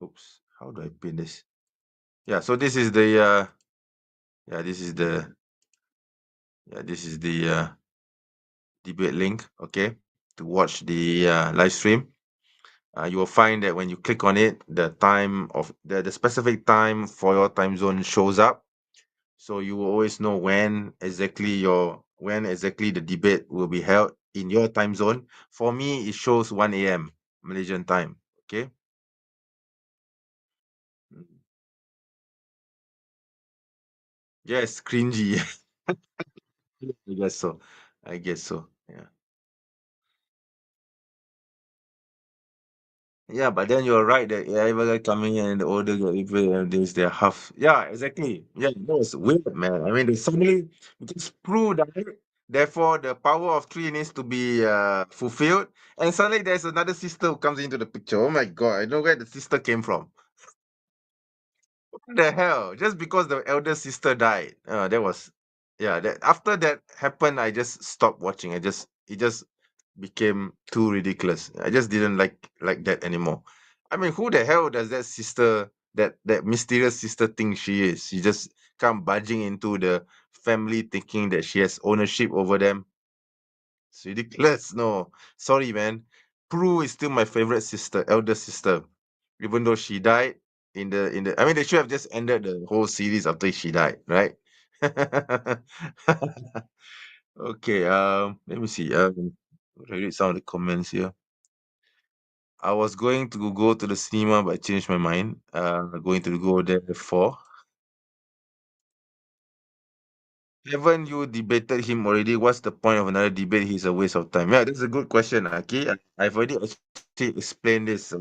A: Oops. How do I pin this? Yeah. So this is the yeah, this is the debate link. Okay. To watch the live stream. You will find that when you click on it, the time of the specific time for your time zone shows up. So you will always know when exactly the debate will be held in your time zone. For me, it shows 1 a.m. Malaysian time. Okay. Mm. Yes, cringy. I guess so. I guess so. Yeah. Yeah, but then you're right that everybody coming in and the older people and this they're half. Yeah, exactly. Yeah, that was weird, man. I mean, they suddenly just proved that, therefore the power of three needs to be fulfilled, and suddenly there's another sister who comes into the picture. Oh my god, I know where the sister came from. What the hell? Just because the elder sister died. That was yeah, that after that happened, I just stopped watching. It just became too ridiculous. I just didn't like that anymore. I mean, who the hell does that sister that mysterious sister think she is? She just come budging into the family thinking that she has ownership over them. It's ridiculous. No. Sorry, man. Prue is still my favorite sister, elder sister. Even though she died in the I mean they should have just ended the whole series after she died, right? Okay, let me see. I read some of the comments here. I was going to go to the cinema but I changed my mind. Going to go there before. Haven't you debated him already? What's the point of another debate? He's a waste of time. Yeah, that's a good question, okay. I've already actually explained this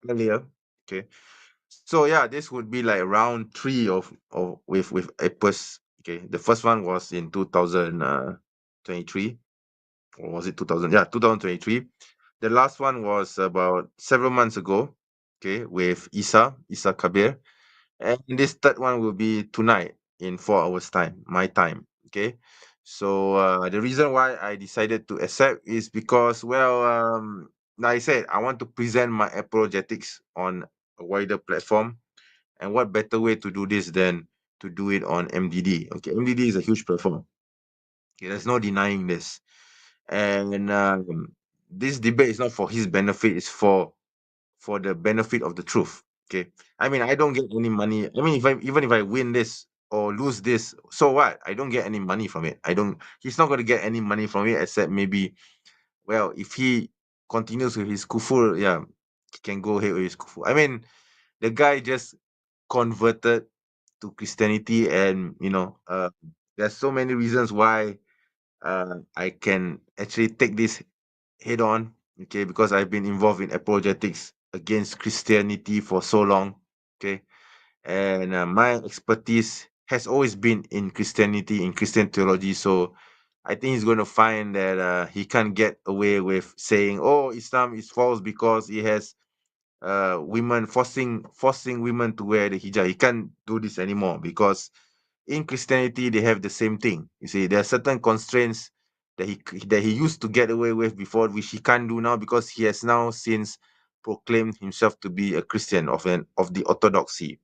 A: earlier. Okay. So yeah, this would be like round three of with Apples. Okay, the first one was in 2023, or was it 2000? Yeah, 2023. The last one was about several months ago. Okay, with Isa Kabir, and this third one will be tonight in 4 hours time, my time. Okay, so the reason why I decided to accept is because like I said, I want to present my apologetics on a wider platform, and what better way to do this than to do it on MDD? Okay, MDD is a huge platform. Okay, there's no denying this. And this debate is not for his benefit, it's for the benefit of the truth. Okay. I mean, I don't get any money. I mean, if I win this or lose this, so what? I don't get any money from it. I don't He's not gonna get any money from it except maybe, well, if he continues with his kufur, yeah, he can go ahead with his kufur. I mean, the guy just converted to Christianity, and there's so many reasons why I can actually take this head on, okay, because I've been involved in apologetics against Christianity for so long, okay, and my expertise has always been in Christianity, in Christian theology. So I think he's going to find that he can't get away with saying, "Oh, Islam is false because it has women forcing women to wear the hijab." He can't do this anymore because in Christianity they have the same thing. You see, there are certain constraints that he used to get away with before, which he can't do now because he has now since proclaimed himself to be a Christian of the Orthodoxy,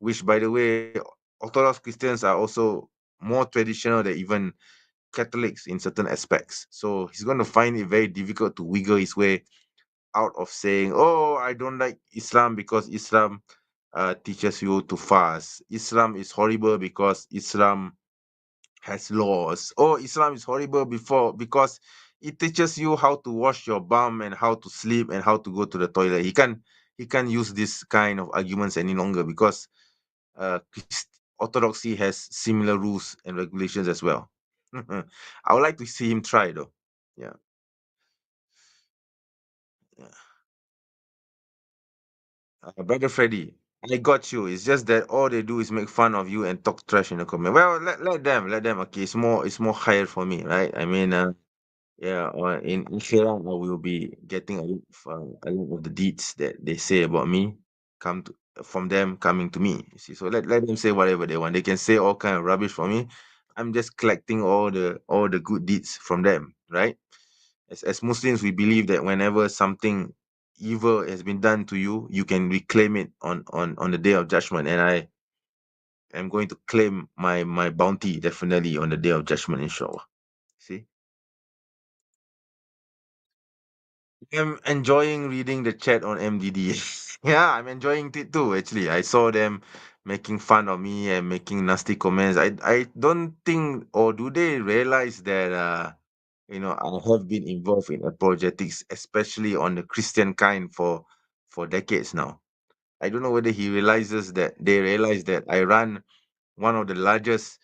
A: which, by the way, Orthodox Christians are also more traditional than even Catholics in certain aspects. So he's going to find it very difficult to wiggle his way out of saying, "Oh, I don't like Islam because Islam teaches you to fast. Islam is horrible because Islam has laws. Oh, Islam is horrible because it teaches you how to wash your bum and how to sleep and how to go to the toilet." He can't use this kind of arguments any longer because Orthodoxy has similar rules and regulations as well. I would like to see him try, though. Yeah, yeah. Brother Freddy, I got you. It's just that all they do is make fun of you and talk trash in the comment. Well, let them. Okay, it's more higher for me, right? I mean, yeah, in Akhirah, I will be getting a lot of the deeds that they say about me come to from them coming to me. You see, so let them say whatever they want. They can say all kind of rubbish for me. I'm just collecting all the good deeds from them, right? As Muslims, we believe that whenever something evil has been done to you, you can reclaim it on the day of judgment. And I am going to claim my bounty definitely on the day of judgment, inshallah. See? I'm enjoying reading the chat on MDD. Yeah, I'm enjoying it too, actually. I saw them making fun of me and making nasty comments. I don't think, or do they realize that, I have been involved in apologetics, especially on the Christian kind for decades now. I don't know whether they realize that I run one of the largest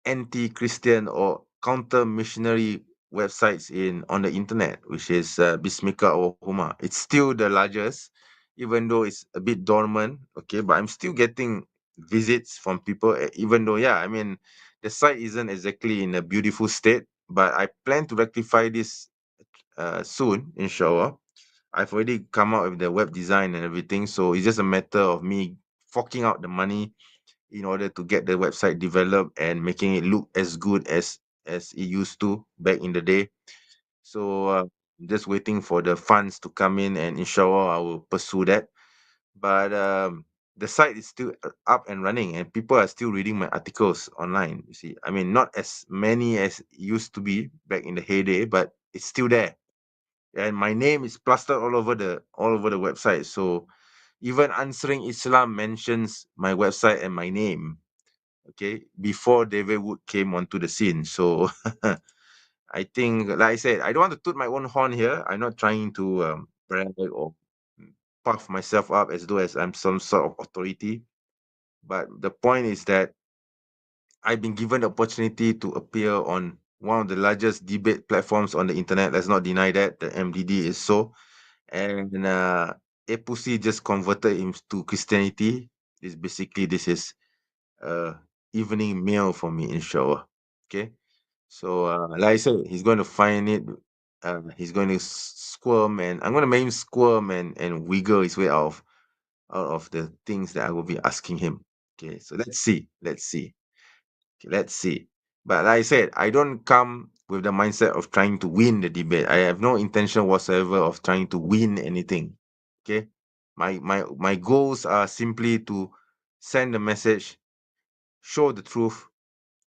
A: anti-Christian or counter-missionary websites in on the internet, which is Bismika or Huma. It's still the largest, even though it's a bit dormant. Okay, but I'm still getting visits from people. Even though, yeah, I mean, the site isn't exactly in a beautiful state, but I plan to rectify this soon, inshallah. I've already come out with the web design and everything, so it's just a matter of me forking out the money in order to get the website developed and making it look as good as it used to back in the day. So just waiting for the funds to come in, and inshallah I will pursue that. But the site is still up and running, and people are still reading my articles online. You see, I mean, not as many as it used to be back in the heyday, but it's still there. And my name is plastered all over the website. So even answering Islam mentions my website and my name, okay, before David Wood came onto the scene. So I think, like I said, I don't want to toot my own horn here. I'm not trying to brag or puff myself up as though as I'm some sort of authority. But the point is that I've been given the opportunity to appear on one of the largest debate platforms on the internet. Let's not deny that the MDD is so. And Epusi just converted him to Christianity. Is basically this is uh evening meal for me, inshallah. Okay. So like I said, he's going to find it. He's going to squirm, and I'm going to make him squirm and wiggle his way out of the things that I will be asking him. Okay. So let's see. Let's see. Okay, let's see. But like I said, I don't come with the mindset of trying to win the debate. I have no intention whatsoever of trying to win anything. Okay. My goals are simply to send the message, show the truth,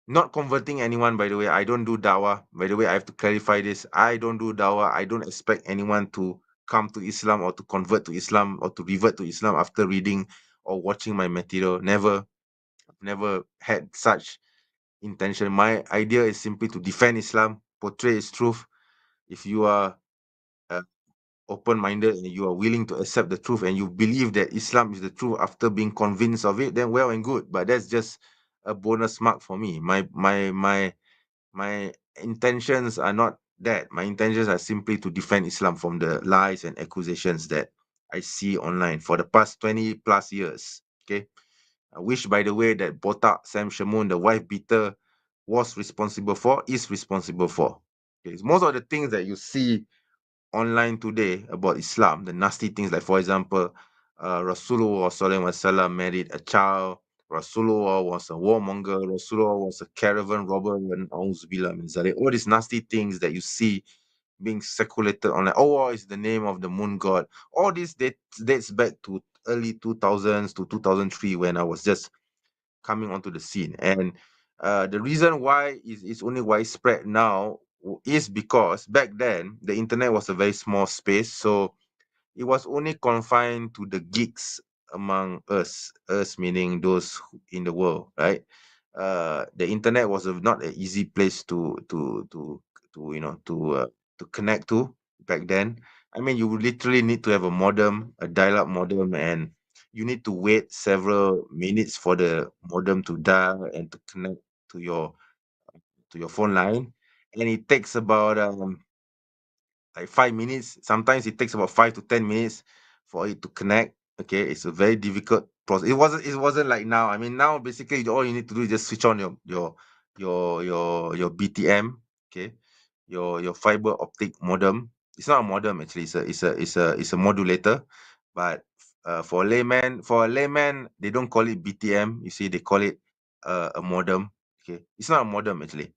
A: not converting anyone, by the way. I don't do dawah. By the way, I have to clarify this. I don't do dawah. I don't expect anyone to come to Islam or to convert to Islam or to revert to Islam after reading or watching my material. Never had such intention. My idea is simply to defend Islam, portray its truth. If you are uh, open-minded and you are willing to accept the truth and you believe that Islam is the truth after being convinced of it, then well and good. But that's just a bonus mark for me. My intentions are not that. My intentions are simply to defend Islam from the lies and accusations that I see online for the past 20 plus years. Okay. I wish, by the way, that Botak Sam Shamoon, the wife beater, is responsible for. Okay. Most of the things that you see online today about Islam, the nasty things, like, for example, Rasulullah Sallallahu Alaihi Wasallam married a child. Rasulullah was a warmonger. Rasulullah was a caravan robber. And Auzubillah min zalik. All these nasty things that you see being circulated online. Oh, is the name of the moon god. All this dates back to early 2000s to 2003 when I was just coming onto the scene. And the reason why it's only widespread now is because back then the internet was a very small space, so it was only confined to the geeks among us meaning those in the world, right? The internet was not an easy place to to connect to back then. I mean, you would literally need to have a modem, a dial-up modem, and you need to wait several minutes for the modem to dial and to connect to your phone line. And it takes about like 5 minutes. Sometimes it takes about 5 to 10 minutes for it to connect. Okay, it's a very difficult process. It wasn't like now. I mean, now basically all you need to do is just switch on your BTM. Okay, your fiber optic modem. It's not a modem actually. It's a modulator. But for a layman, they don't call it BTM. You see, they call it a modem. Okay, it's not a modem actually.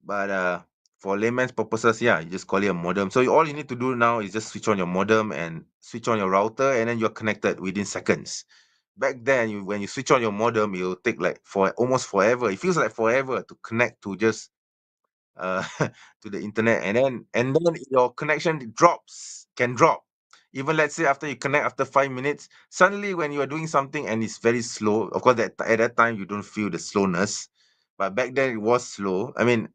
A: But for layman's purposes, yeah, you just call it a modem. So all you need to do now is just switch on your modem and switch on your router, and then you're connected within seconds. Back then, when you switch on your modem, it'll take like for almost forever. It feels like forever to connect to just uh, to the internet, and then your connection can drop. Even let's say after you connect after 5 minutes, suddenly when you are doing something and it's very slow, of course at that time you don't feel the slowness, but back then it was slow. I mean,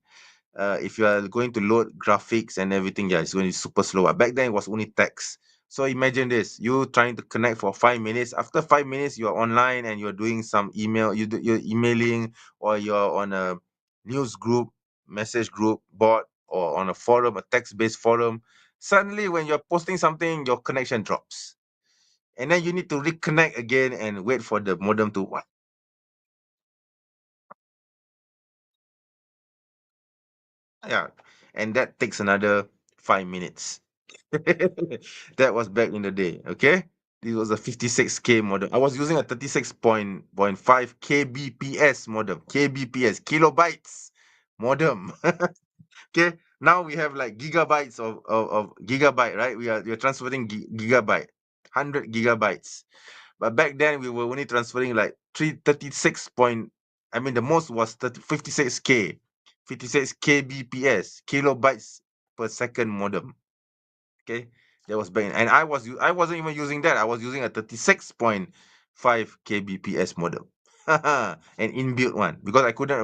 A: if you are going to load graphics and everything, yeah, it's going to be super slow. But back then it was only text. So imagine this: you trying to connect for 5 minutes. After 5 minutes, you are online and you're doing some email. You're emailing, or you're on a news group, message group, bot, or on a forum, a text-based forum. Suddenly, when you're posting something, your connection drops, and then you need to reconnect again and wait for the modem to what? Yeah, and that takes another 5 minutes. That was back in the day, okay? This was a 56K modem. I was using a 36.5 kbps modem. Kbps, kilobytes modem. Okay, now we have like gigabytes of gigabyte, right? We're transferring gigabyte, 100 gigabytes. But back then we were only transferring like 336 point, I mean the most was 56K, 56 kbps, kilobytes per second modem. Okay, that was back, and I wasn't even using that. I was using a 36.5 kbps modem, an inbuilt one, because I couldn't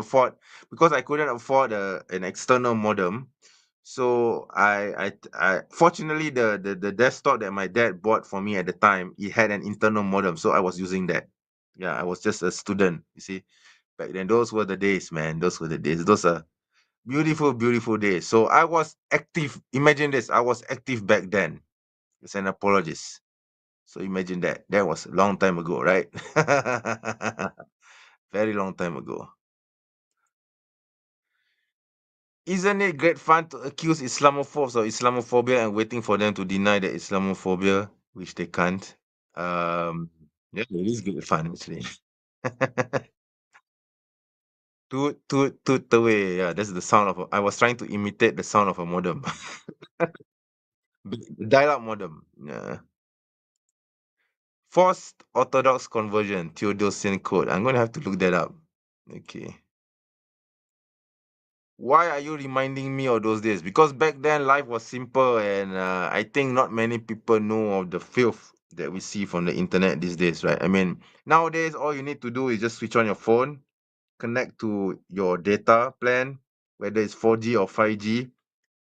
A: afford an external modem. So I fortunately the desktop that my dad bought for me at the time, it had an internal modem, so I was using that. Yeah, I was just a student, you see. Back then, those were the days, man. Those were the days. Those are beautiful, beautiful days. So I was active. Imagine this. I was active back then as an apologist. So imagine that. That was a long time ago, right? Very long time ago. Isn't it great fun to accuse Islamophobes of Islamophobia and waiting for them to deny the Islamophobia, which they can't? Um, yeah, it is good fun actually. Toot away. Yeah, that's the sound of. I was trying to imitate the sound of a modem, dial-up modem. Yeah. Forced Orthodox conversion, Theodosian code. I'm gonna have to look that up. Okay. Why are you reminding me of those days? Because back then life was simple, and I think not many people know of the filth that we see from the internet these days, right? I mean, nowadays all you need to do is just switch on your phone, connect to your data plan, whether it's 4G or 5G.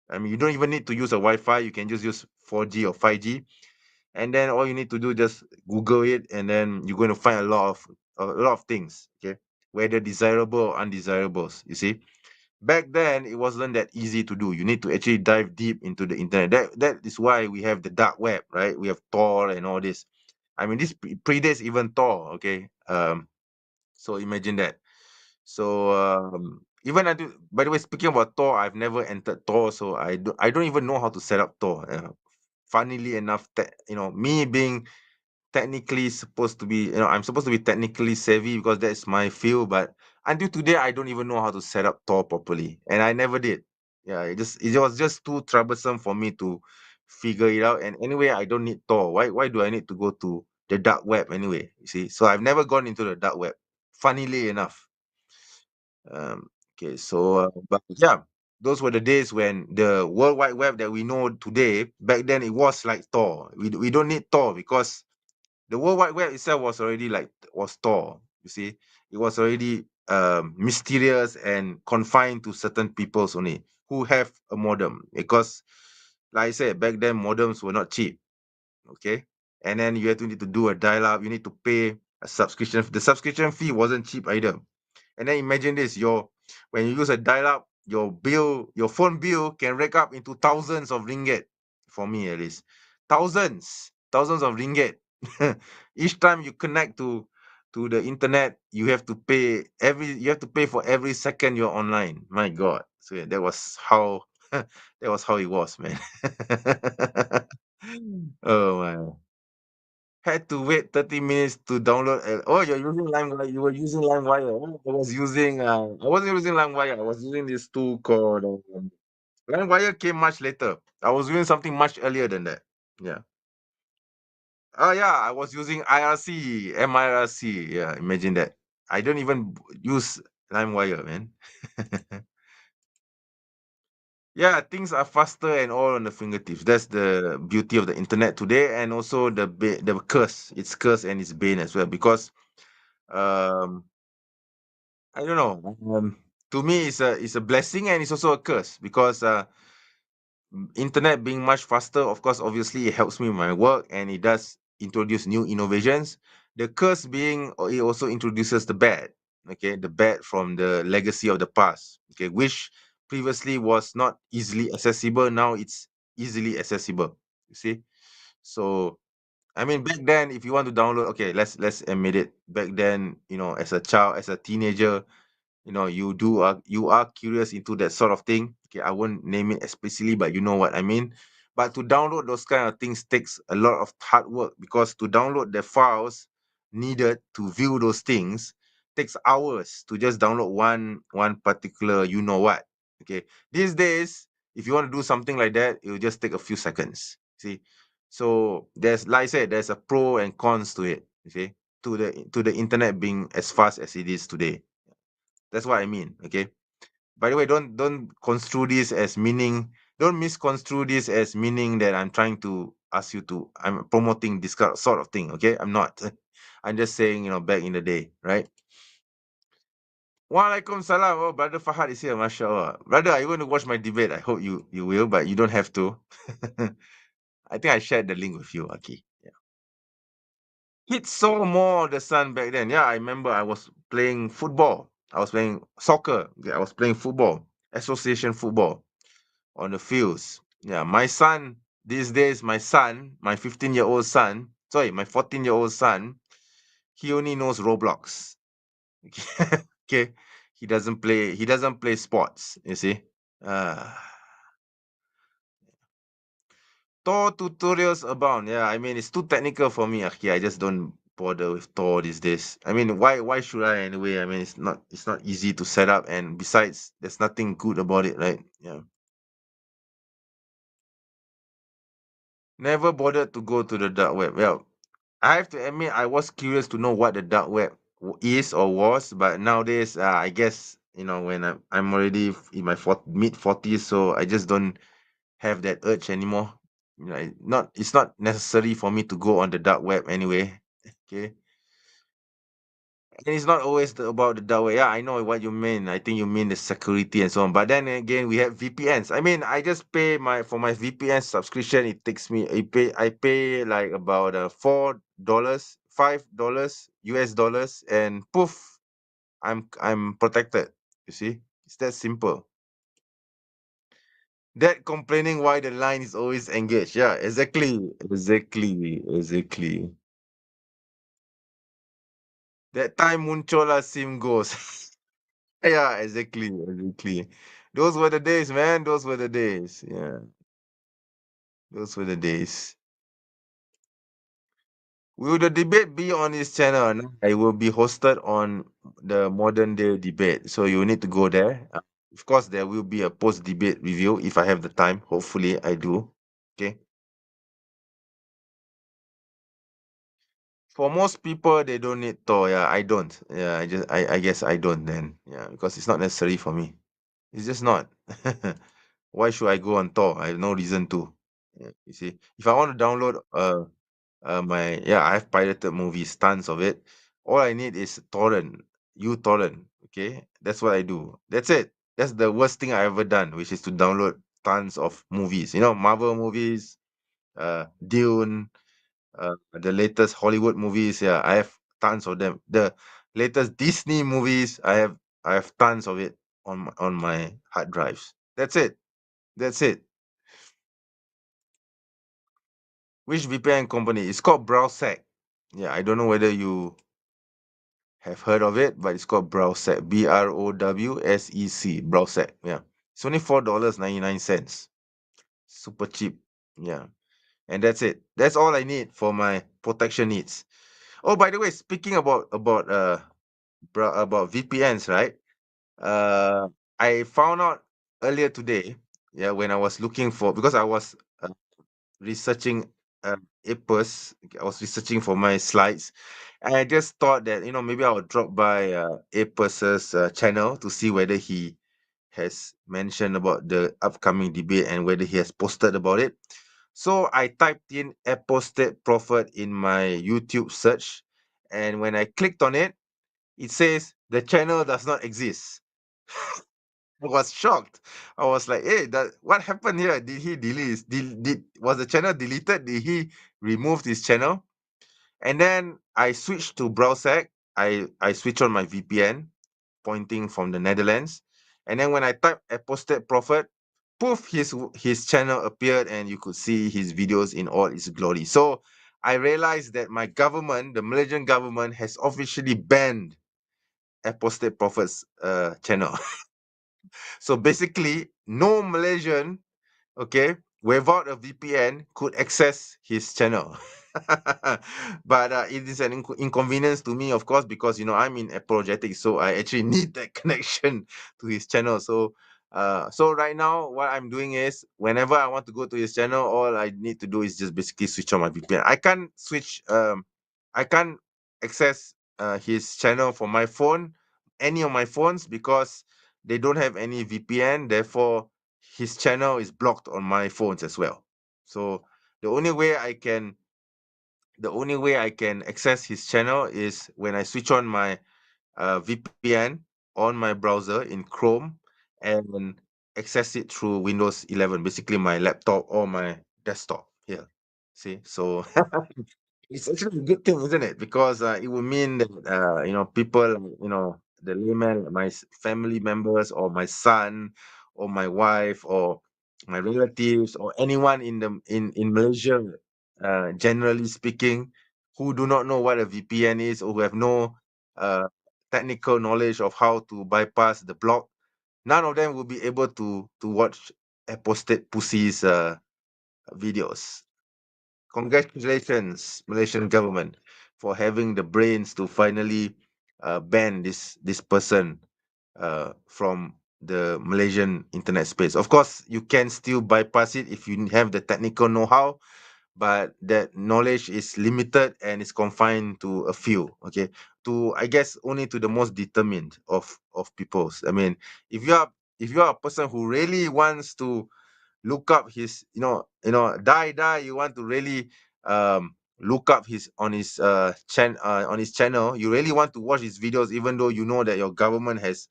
A: I mean, you don't even need to use a Wi-Fi. You can just use 4G or 5G, and then all you need to do just Google it, and then you're going to find a lot of things. Okay, whether desirable or undesirables. You see, back then it wasn't that easy to do. You need to actually dive deep into the internet. That is why we have the dark web, right? We have Tor and all this. I mean, this predates even Tor. Okay, so imagine that. So even until, by the way, speaking about Tor, I've never entered Tor, so I don't even know how to set up Tor. Funnily enough, me being technically supposed to be, I'm supposed to be technically savvy because that's my field, but until today, I don't even know how to set up Tor properly, and I never did. Yeah, it was just too troublesome for me to figure it out. And anyway, I don't need Tor. Why do I need to go to the dark web anyway? You see, so I've never gone into the dark web. Funnily enough. Okay, so but yeah, those were the days when the World Wide Web that we know today, back then it was like Tor. We don't need Tor because the World Wide Web itself was already was Tor. You see, it was already mysterious and confined to certain peoples only who have a modem. Because, like I said, back then modems were not cheap. Okay, and then you had to need to do a dial-up. You need to pay a subscription. The subscription fee wasn't cheap either. And then imagine this: when you use a dial-up, your phone bill can rack up into thousands of ringgit. For me, at least, thousands of ringgit. Each time you connect to the internet, you have to pay for every second you're online. My God. So yeah, that was how that was how it was, man. Oh my. Had to wait 30 minutes to download. Oh, you're using LimeWire. You were using LimeWire. Oh, I wasn't using LimeWire. I was using this tool called LimeWire came much later. I was doing something much earlier than that. Yeah. Oh yeah, I was using IRC, MIRC. Yeah, imagine that. I don't even use LimeWire, man. Yeah, things are faster and all on the fingertips. That's the beauty of the internet today, and also the curse. It's curse and it's bane as well because um I don't know. To me, it's a blessing and it's also a curse because internet being much faster, of course, obviously it helps me with my work and it does introduce new innovations. The curse being it also introduces the bad. Okay, the bad from the legacy of the past. Okay, which previously was not easily accessible. Now it's easily accessible. You see, so I mean, back then, if you want to download, okay, let's admit it. Back then, as a child, as a teenager, you are curious into that sort of thing. Okay, I won't name it explicitly, but you know what I mean. But to download those kind of things takes a lot of hard work because to download the files needed to view those things takes hours to just download one particular you know what. Okay, these days, if you want to do something like that, it will just take a few seconds. See, so there's, like I said, there's a pro and cons to it. You see, to the internet being as fast as it is today. That's what I mean. Okay. By the way, don't construe this as meaning. Don't misconstrue this as meaning that I'm trying to ask you to. I'm promoting this sort of thing. Okay, I'm not. I'm just saying, back in the day, right? Walaikum salam. Oh, brother Fahad is here. Mashallah, brother. Are you going to watch my debate? I hope you will, but you don't have to. I think I shared the link with you, Aki. Yeah. Kids saw more of the sun back then. Yeah, I remember I was playing football. I was playing soccer. Yeah, I was playing football, association football on the fields. Yeah, my son these days, my 15-year-old son, sorry, my 14-year-old son, he only knows Roblox. Okay, he doesn't play sports. You see, uh, Tor tutorials abound. Yeah, I mean it's too technical for me. Okay, I just don't bother with Tor these days. I mean, why should I anyway? I mean, it's not easy to set up, and besides, there's nothing good about it, right? Yeah. Never bothered to go to the dark web. Well, I have to admit, I was curious to know what the dark web is or was, but nowadays, I guess when I'm already in my mid 40s, so I just don't have that urge anymore. It's not necessary for me to go on the dark web anyway. Okay, and it's not always about the dark web. Yeah, I know what you mean. I think you mean the security and so on. But then again, we have VPNs. I mean, I just pay for my VPN subscription. It takes me. I pay like about $4, $5 US dollars, and poof, I'm protected. You see, it's that simple. That complaining why the line is always engaged. Yeah, exactly. That time muncullah sim goes. Yeah, exactly. Those were the days, man. Those were the days. Yeah, those were the days. Will the debate be on this channel or not? I will be hosted on the modern day debate. So you need to go there. Of course, there will be a post debate review if I have the time. Hopefully, I do. Okay. For most people, they don't need Tor. Yeah, I don't. Yeah, I guess I don't then. Yeah, because it's not necessary for me. It's just not. Why should I go on Tor? I have no reason to. Yeah, you see, if I want to download I have pirated movies, tons of it. All I need is torrent, uTorrent. Okay, that's what I do. That's it. That's the worst thing I ever done, which is to download tons of movies. Marvel movies, Dune, the latest Hollywood movies. Yeah, I have tons of them. The latest Disney movies, I have tons of it on my hard drives. That's it. That's it. Which VPN company? It's called Browsec. Yeah, I don't know whether you have heard of it, but it's called Browsec. Browsec. Browsec. Yeah. It's only $4.99. Super cheap. Yeah. And that's it. That's all I need for my protection needs. Oh, by the way, speaking about VPNs, right? Uh I found out earlier today, yeah, when I was looking for because I was researching Apis. I was researching for my slides, and I just thought that maybe I would drop by Apis's channel to see whether he has mentioned about the upcoming debate and whether he has posted about it. So I typed in apostate prophet in my YouTube search, and when I clicked on it, it says the channel does not exist. I was shocked. I was like, "Hey, what happened here? Did he delete? Was the channel deleted? Did he remove his channel?" And then I switched to Browsec. I switched on my VPN, pointing from the Netherlands. And then when I typed apostate prophet, poof, his channel appeared, and you could see his videos in all its glory. So I realized that my government, the Malaysian government, has officially banned apostate prophet's channel. So basically, no Malaysian, okay, without a VPN could access his channel. But it is an inconvenience to me, of course, because I'm in apologetics, so I actually need that connection to his channel. So right now, what I'm doing is whenever I want to go to his channel, all I need to do is just basically switch on my VPN. I can't access his channel from my phone, any of my phones, because they don't have any VPN. Therefore, his channel is blocked on my phones as well. So the only way I can access his channel is when I switch on my VPN on my browser in Chrome and access it through Windows 11, basically my laptop or my desktop here. See, so it's actually a good thing, isn't it? Because it would mean that people, the layman, my family members, or my son, or my wife, or my relatives, or anyone in Malaysia, generally speaking, who do not know what a VPN is, or who have no uh, technical knowledge of how to bypass the block, none of them will be able to watch apostate pussy's videos. Congratulations, Malaysian government, for having the brains to finally ban this person from the Malaysian internet space. Of course, you can still bypass it if you have the technical know-how, but that knowledge is limited and is confined to a few. Okay, to I guess only to the most determined of peoples. I mean, if you are a person who really wants to look up his die you want to really look up his on his on his channel, you really want to watch his videos even though you know that your government has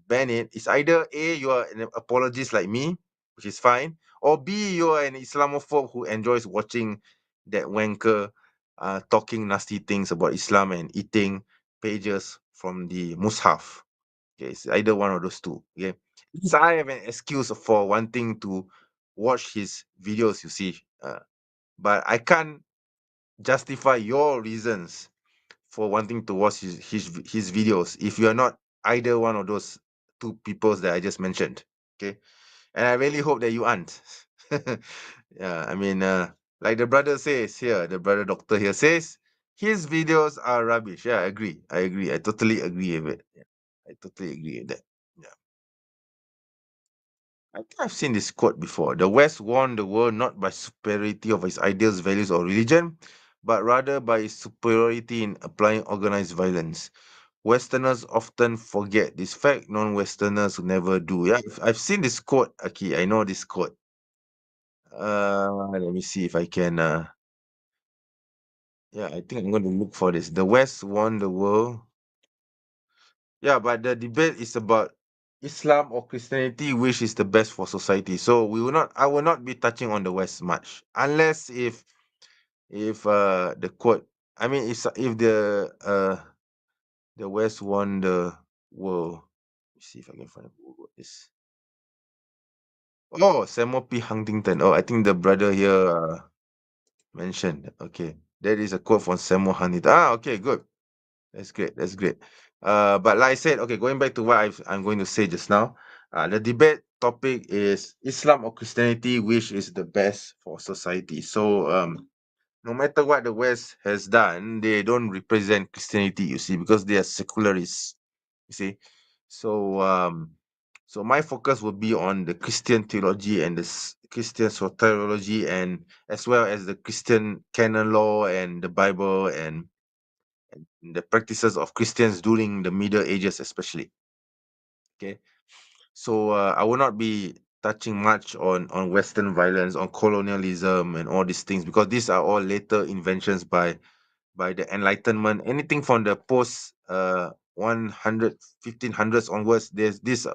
A: banned it. It's either A, you are an apologist like me, which is fine, or B, you are an Islamophobe who enjoys watching that wanker talking nasty things about Islam and eating pages from the Mus'haf. Okay, it's either one of those two. Okay. So I have an excuse for wanting to watch his videos, you see. But I can't justify your reasons for wanting to watch his videos if you are not either one of those two peoples that I just mentioned. Okay. And I really hope that you aren't. Yeah, I mean, like the brother says here, the brother doctor here says, his videos are rubbish. Yeah, I agree. I agree. I totally agree with it. Yeah, I totally agree with that. Yeah. I think I've seen this quote before. The West won the world not by superiority of its ideals, values, or religion, but rather by its superiority in applying organized violence. Westerners often forget this fact. Non-Westerners never do. Yeah, I've seen this quote, Aki. I know this quote. Let me see if I can. Yeah, I think I'm going to look for this. The West won the world. Yeah, but the debate is about Islam or Christianity, which is the best for society. So we will not. I will not be touching on the West much, unless if the quote. I mean, if the West won the world. Let me see if I can find who wrote this. Oh, Samuel P. Huntington. Oh, I think the brother here mentioned. Okay. That is a quote from Samuel Huntington. Okay, good. That's great. That's great. But like I said, okay, going back to what I'm going to say just now, the debate topic is Islam or Christianity, which is the best for society. So, no matter what the West has done, they don't represent Christianity, you see, because they are secularists, you see. So, so my focus will be on the Christian theology and the Christian soteriology, and as well as the Christian canon law and the Bible and the practices of Christians during the Middle Ages, especially. Okay, so I will not be touching much on Western violence, on colonialism, and all these things because these are all later inventions by the Enlightenment. Anything from the post 100 1500s onwards, there's this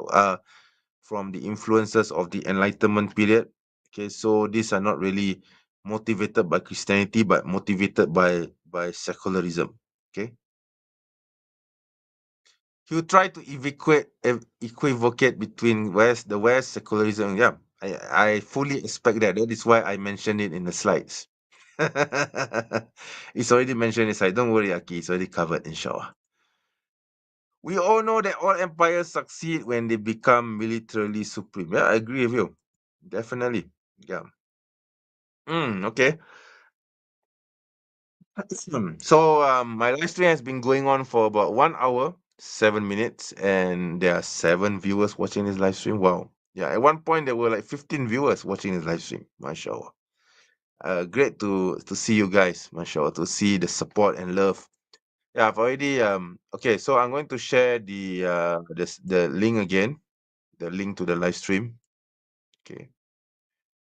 A: from the influences of the Enlightenment period. Okay, so these are not really motivated by Christianity, but motivated by secularism. Okay, he try to equivocate between the West secularism. Yeah, I fully expect that. That is why I mentioned it in the slides. It's already mentioned inside. Don't worry, Aki. It's already covered, inshallah. We all know that all empires succeed when they become militarily supreme. Yeah, I agree with you. Definitely. Yeah. Okay. So my live stream has been going on for about 1 hour, 7 minutes, and there are 7 viewers watching this live stream. Wow. Yeah, at one point there were like 15 viewers watching this live stream. Mashallah. Great to see you guys, mashallah, to see the support and love. Yeah, I've already okay, so I'm going to share the link again, the link to the live stream. Okay.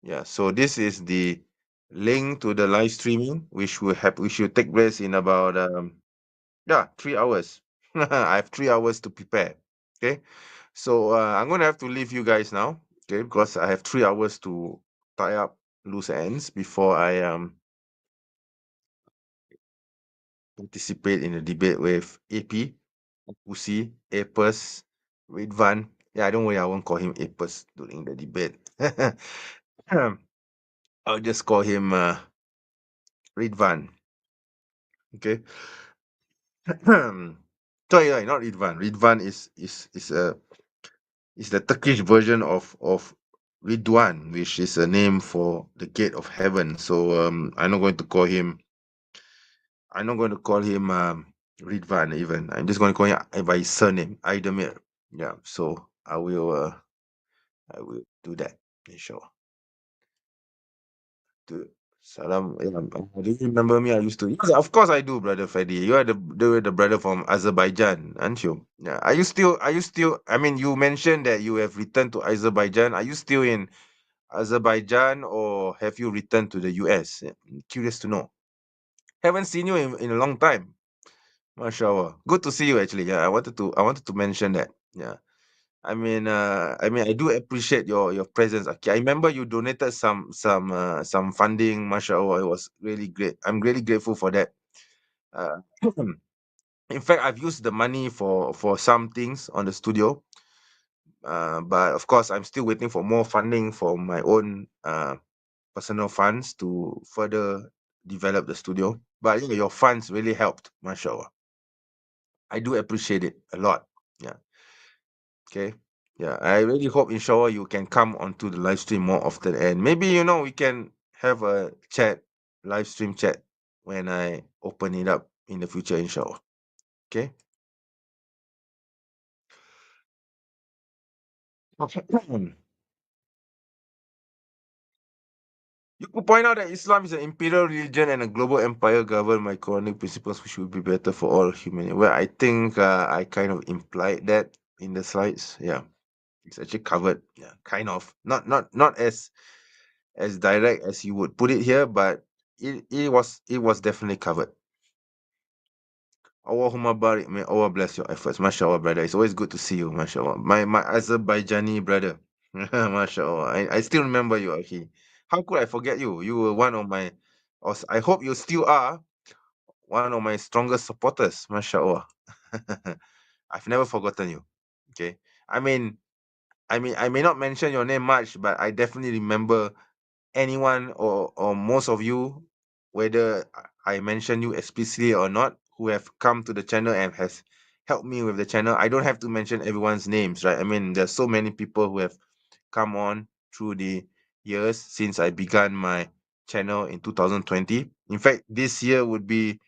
A: Yeah, so this is the link to the live streaming, which should take place in about yeah, 3 hours. I have 3 hours to prepare. Okay. So I'm gonna have to leave you guys now, okay, because I have 3 hours to tie up loose ends before I participate in a debate with AP, Pussy, Apus, Ridvan. Yeah, don't worry, I won't call him Apus during the debate. I'll just call him Ridvan. Okay. Sorry, not Ridvan. Ridvan is the Turkish version of Ridwan, which is a name for the gate of heaven. So I'm not going to call him Ridvan even. I'm just going to call him by his surname, Aydemir. Yeah. So I will do that, inshallah. To Salam. Yeah, do you remember me? I used to. Yes, of course I do, brother Fedi. You are the brother from Azerbaijan, aren't you? Yeah. Are you still? I mean, you mentioned that you have returned to Azerbaijan. Are you still in Azerbaijan or have you returned to the US? Yeah, I'm curious to know. Haven't seen you in a long time. Mashallah. Good to see you actually. Yeah, I wanted to mention that. Yeah. I mean, I do appreciate your presence. Okay, I remember you donated some funding. Mashallah, it was really great. I'm really grateful for that. Uh, in fact, I've used the money for some things on the studio. But of course, I'm still waiting for more funding for my own personal funds to further develop the studio. But yeah, your funds really helped. Mashallah, I do appreciate it a lot. Yeah. Okay. Yeah, I really hope inshallah you can come onto the live stream more often and maybe we can have a chat, live stream chat when I open it up in the future, inshallah. Okay. Okay. You could point out that Islam is an imperial religion and a global empire governed by Quranic principles which would be better for all humanity. Well, I think I kind of implied that in the slides. Yeah, it's actually covered. Yeah, kind of. Not as direct as you would put it here, but it was definitely covered. Allahumma barik, may Allah bless your efforts. MashaAllah, brother. It's always good to see you, MashaAllah. My Azerbaijani brother. MashaAllah. I still remember you, Akhi. How could I forget you? You were one of my, I hope you still are one of my strongest supporters, MashaAllah. I've never forgotten you. Okay. I mean, I may not mention your name much, but I definitely remember anyone or most of you, whether I mention you explicitly or not, who have come to the channel and has helped me with the channel. I don't have to mention everyone's names, right? I mean, there's so many people who have come on through the years since I began my channel in 2020. In fact, this year would be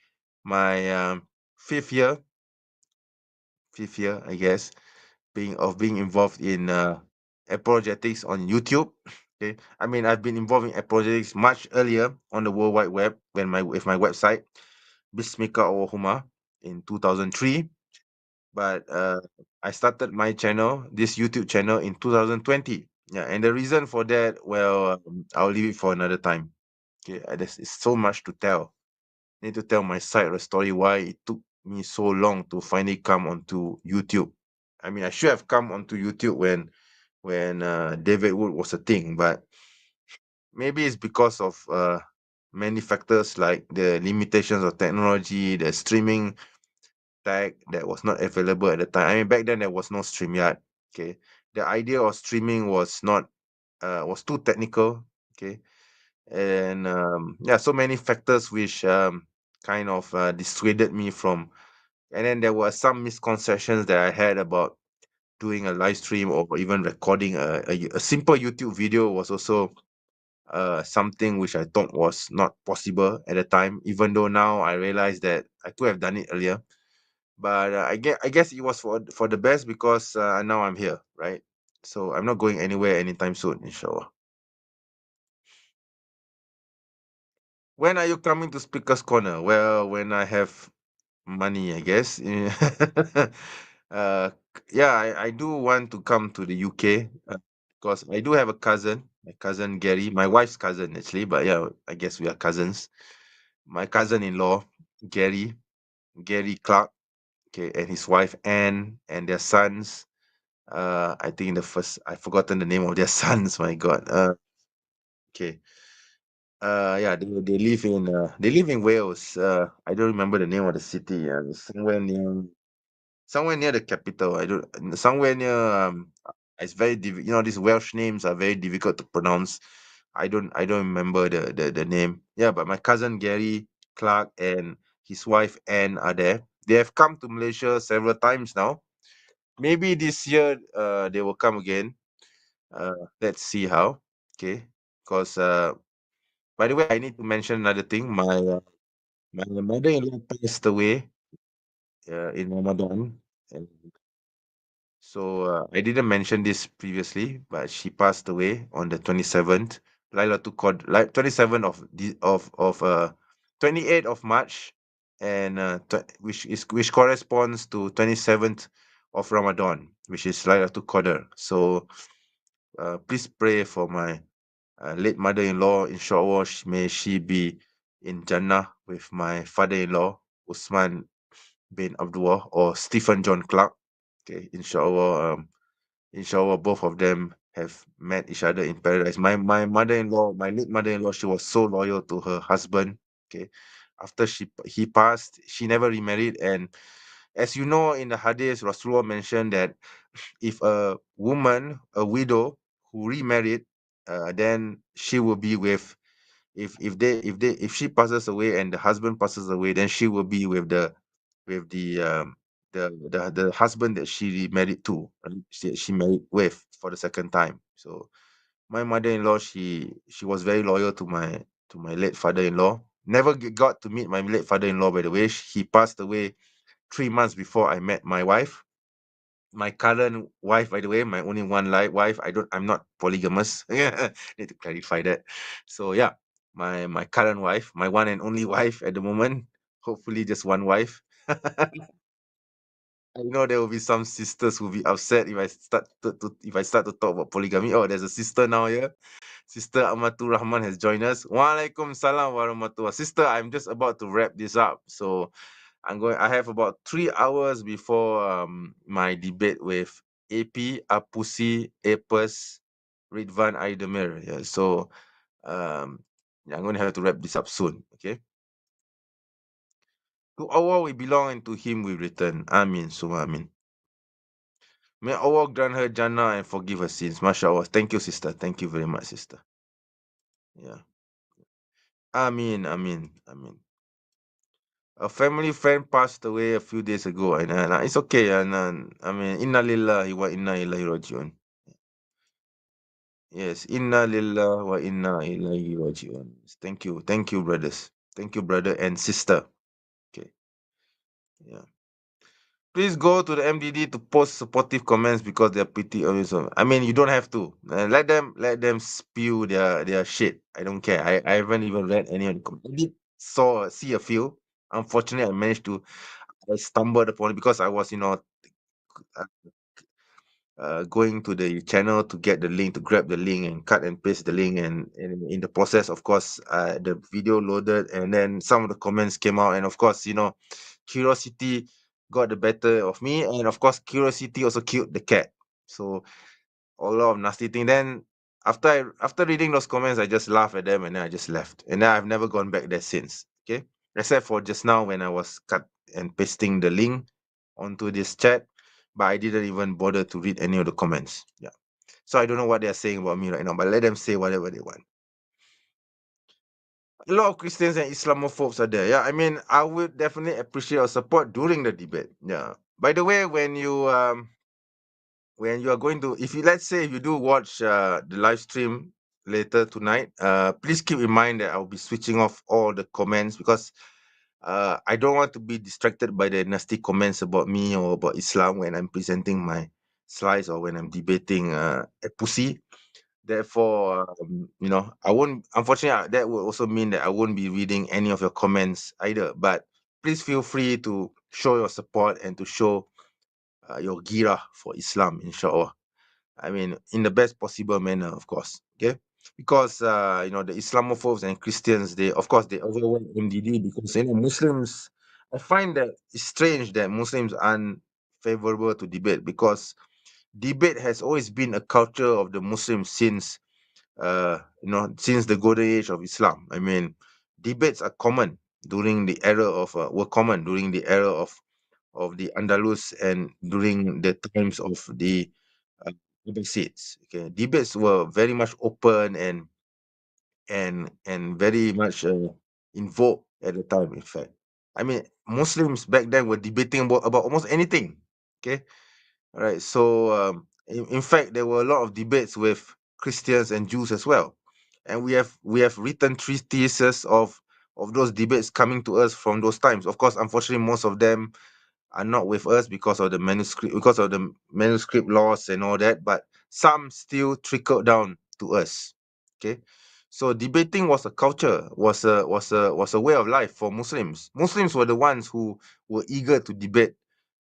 A: my fifth year, I guess, being involved in apologetics on YouTube. Okay, I mean, I've been involved in apologetics much earlier on the World Wide Web when my with my website Bismika Owohuma in 2003. But I started my channel, this YouTube channel, in 2020. Yeah, and the reason for that, well, I'll leave it for another time. Okay, there's it's so much to tell. I need to tell my side of the story why it took me so long to finally come onto YouTube. I mean, I should have come onto YouTube when David Wood was a thing, but maybe it's because of many factors like the limitations of technology, the streaming tag that was not available at the time. I mean, back then there was no StreamYard. Okay, the idea of streaming was too technical. Okay, and yeah, so many factors which kind of dissuaded me from. And then there were some misconceptions that I had about doing a live stream or even recording a simple YouTube video was also something which I thought was not possible at the time, even though now I realize that I could have done it earlier. But I guess it was for the best because now I'm here, right? So I'm not going anywhere anytime soon, inshallah. When are you coming to Speaker's Corner? Well, when I have money, I guess. Yeah, I do want to come to the UK because I do have a cousin, my cousin Gary, my wife's cousin actually, but yeah, I guess we are cousins. My cousin-in-law, Gary, Gary Clark, okay, and his wife Anne and their sons. I think the first I've forgotten the name of their sons. My God. Okay. Yeah, they live in Wales. I don't remember the name of the city. Somewhere near the capital. I don't somewhere near it's very these Welsh names are very difficult to pronounce. I don't remember the name. Yeah, but my cousin Gary Clark and his wife Anne are there. They have come to Malaysia several times now. Maybe this year they will come again. Let's see how. Okay. Because by the way, I need to mention another thing. My mother-in-law passed away in Ramadan, and so I didn't mention this previously, but she passed away on the 27th. Lailatul Qadr, like 27th of 28th of March, and which corresponds to 27th of Ramadan, which is Lailatul Qadr. So please pray for my late mother-in-law. Inshallah, may she be in Jannah with my father-in-law, Usman bin Abdullah or Stephen John Clark. Okay, inshallah, both of them have met each other in paradise. My mother-in-law, my late mother-in-law, she was so loyal to her husband. Okay, after he passed, she never remarried. And as you know, in the hadith, Rasulullah mentioned that if a woman, a widow who remarried, then she will be with if she passes away and the husband passes away, then she will be with the husband that she married to, she married with for the second time. So my mother-in-law, she was very loyal to my late father-in-law. Never got to meet my late father-in-law, by the way. He passed away 3 months before I met my wife. My current wife, by the way, my only one wife. I'm not polygamous. Need to clarify that. So yeah, my current wife, my one and only wife at the moment. Hopefully, just one wife. I know there will be some sisters who will be upset if I start to talk about polygamy. Oh, there's a sister now here. Sister Amatul Rahman has joined us. Walaikum salam warahmatullah. Sister, I'm just about to wrap this up. So I have about 3 hours before my debate with AP, Apusi, Apus, Ridvan Aidemir. Yeah, so yeah, I'm gonna have to wrap this up soon. Okay. To Allah we belong and to him we return. Amin. Suma amin. May Allah grant her Jannah and forgive her sins. MashaAllah. Thank you, sister. Thank you very much, sister. Yeah. Amin. Amin. Amin. A family friend passed away a few days ago, and it's okay. And I mean, inna lillahi wa inna ilaihi rajiun. Yes, inna lillahi wa inna ilaihi rajiun. Thank you, brothers. Thank you, brother and sister. Okay, yeah. Please go to the MDD to post supportive comments because they're pretty obvious. I mean, you don't have to. Let them spew their shit. I don't care. I haven't even read any of the comments. I did see a few. Unfortunately, I stumbled upon it because I was, uh, going to the channel to get the link, to grab the link and cut and paste the link, and in the process, of course, the video loaded, and then some of the comments came out, and of course, curiosity got the better of me, and of course, curiosity also killed the cat. So a lot of nasty thing. Then after reading those comments, I just laughed at them and then I just left. And then I've never gone back there since. Okay. Except for just now when I was cut and pasting the link onto this chat. But I didn't even bother to read any of the comments. Yeah. So I don't know what they're saying about me right now, but let them say whatever they want. A lot of Christians and Islamophobes are there. Yeah. I mean, I would definitely appreciate your support during the debate. Yeah. By the way, when you are going to, if you, let's say if you do watch the live stream later tonight, please keep in mind that I'll be switching off all the comments because I don't want to be distracted by the nasty comments about me or about Islam when I'm presenting my slides or when I'm debating a pussy. Therefore, I won't, unfortunately, that would also mean that I won't be reading any of your comments either. But please feel free to show your support and to show your gira for Islam, inshallah. I mean, in the best possible manner, of course. Okay, because the Islamophobes and Christians, they of course they overwhelm MDD because Muslims. I find that it's strange that Muslims aren't favorable to debate because debate has always been a culture of the Muslims since the golden age of Islam. I mean, debates are common during the era of were common during the era of the Andalus and during the times of the uh, Abbasids. Okay, debates were very much open and very much in vogue at the time. In fact, I mean, Muslims back then were debating about almost anything. Okay, all right. So in fact, there were a lot of debates with Christians and Jews as well, and we have written treatises of those debates coming to us from those times. Of course, unfortunately, most of them are not with us because of the manuscript loss and all that, but some still trickle down to us. Okay, so debating was a culture, was a way of life for Muslims were the ones who were eager to debate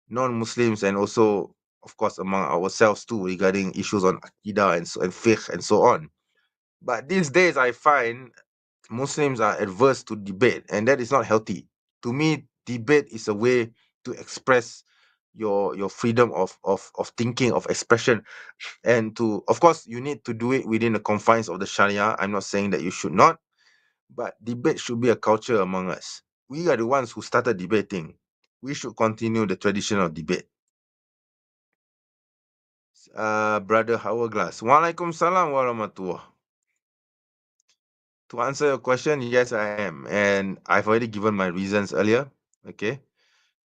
A: non-Muslims, and also of course among ourselves too, regarding issues on Aqidah and fiqh and so on. But these days I find Muslims are adverse to debate, and that is not healthy. To me, debate is a way to express your freedom of thinking, of expression, and to, of course, you need to do it within the confines of the Sharia. I'm not saying that you should not, but debate should be a culture among us. We are the ones who started debating. We should continue the tradition of debate. Brother Hourglass. Walaikum salam warahmatullah. To answer your question, yes, I am. And I've already given my reasons earlier. Okay.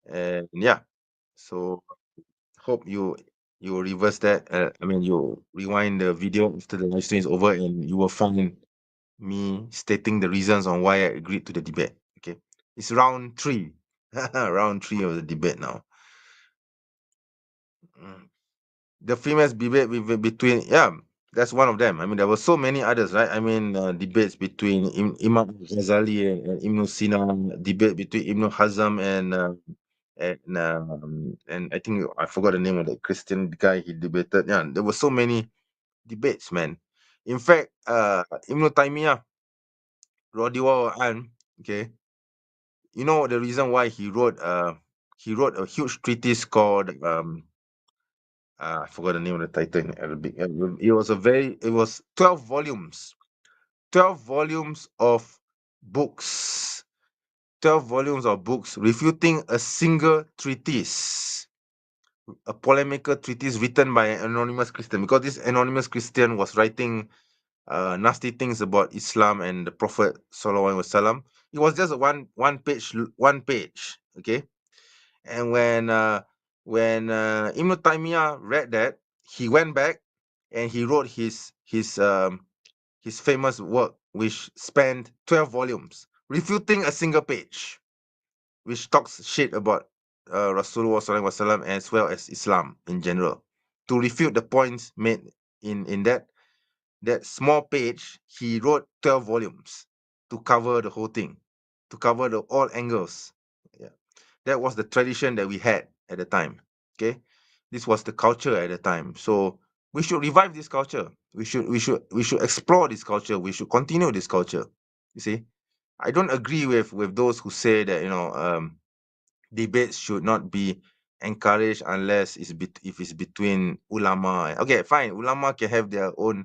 A: And yeah, so hope you reverse that. I mean, you rewind the video after the live stream is over, and you will find me stating the reasons on why I agreed to the debate. Okay. It's round three. Round three of the debate now. Mm. The famous debate between, yeah, that's one of them. I mean, there were so many others, right? I mean, debates between Imam Ghazali and Ibn Sina, debate between Ibn Hazm and I think I forgot the name of the Christian guy he debated. Yeah, there were so many debates, man. In fact, Ibn Taymiyyah, radiallahu an, okay, you know the reason why he wrote a huge treatise called I forgot the name of the title in Arabic. It was 12 volumes. 12 volumes of books. 12 volumes of books refuting a single treatise, a polemical treatise written by an anonymous Christian, because this anonymous Christian was writing nasty things about Islam and the Prophet Sallallahu Alaihi Wasallam. It was just a one page. Okay, and when Ibn Taymiyyah read that, he went back and he wrote his famous work, which spanned 12 volumes, refuting a single page, which talks shit about Rasulullah Sallallahu Alaihi Wasallam as well as Islam in general. To refute the points made in that small page, he wrote 12 volumes to cover the whole thing, to cover the all angles. Yeah. That was the tradition that we had at the time. Okay. This was the culture at the time. So we should revive this culture. We should explore this culture. We should continue this culture. You see, I don't agree with those who say that, debates should not be encouraged unless if it's between ulama. Okay, fine. Ulama can have their own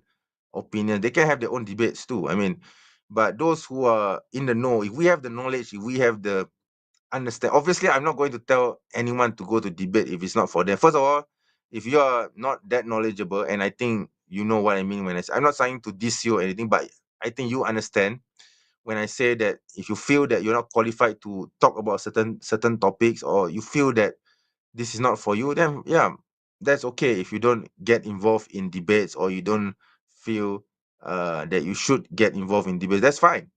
A: opinion. They can have their own debates too. I mean, but those who are in the know, if we have the knowledge, if we have the understand, obviously, I'm not going to tell anyone to go to debate if it's not for them. First of all, if you are not that knowledgeable, and I think you know what I mean when I say, I'm not trying to diss you or anything, but I think you understand when I say that if you feel that you're not qualified to talk about certain topics, or you feel that this is not for you, then yeah, that's okay. If you don't get involved in debates, or you don't feel that you should get involved in debates, that's fine.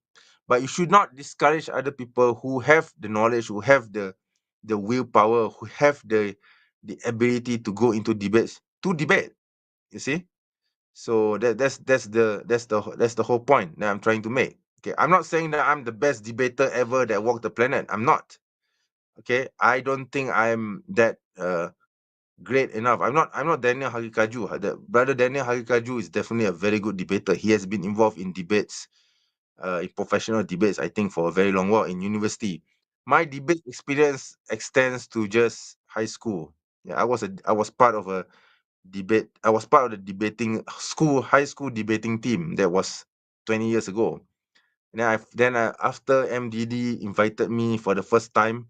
A: But you should not discourage other people who have the knowledge, who have the willpower, who have the ability to go into debates to debate. You see, so that's the whole point that I'm trying to make. Okay, I'm not saying that I'm the best debater ever that walked the planet. I'm not. Okay, I don't think I'm that great enough. I'm not Daniel Harikaju. The brother Daniel Harikaju is definitely a very good debater. He has been involved in debates, in professional debates, I think, for a very long while in university. My debate experience extends to just high school. Yeah, I was part of a debate. I was part of the high school debating team. That was 20 years ago. And after MDD invited me for the first time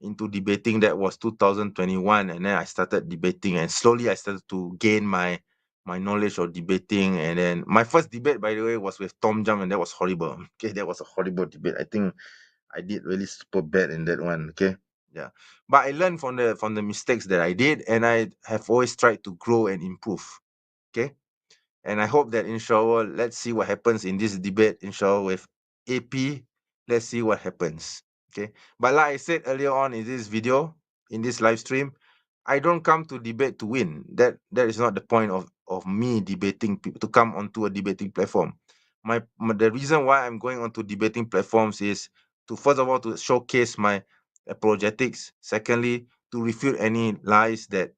A: into debating, that was 2021, and then I started debating, and slowly I started to gain my knowledge of debating. And then my first debate, by the way, was with Tom Jam, and that was horrible. Okay, that was a horrible debate. I think I did really super bad in that one. Okay, yeah, but I learned from the mistakes that I did, and I have always tried to grow and improve. Okay, and I hope that, inshallah, let's see what happens in this debate, inshallah, with AP. Let's see what happens. Okay. But like I said earlier on in this video, in this live stream, I don't come to debate to win. That is not the point of me debating people to come onto a debating platform. The reason why I'm going onto debating platforms is to, first of all, to showcase my apologetics. Secondly, to refute any lies that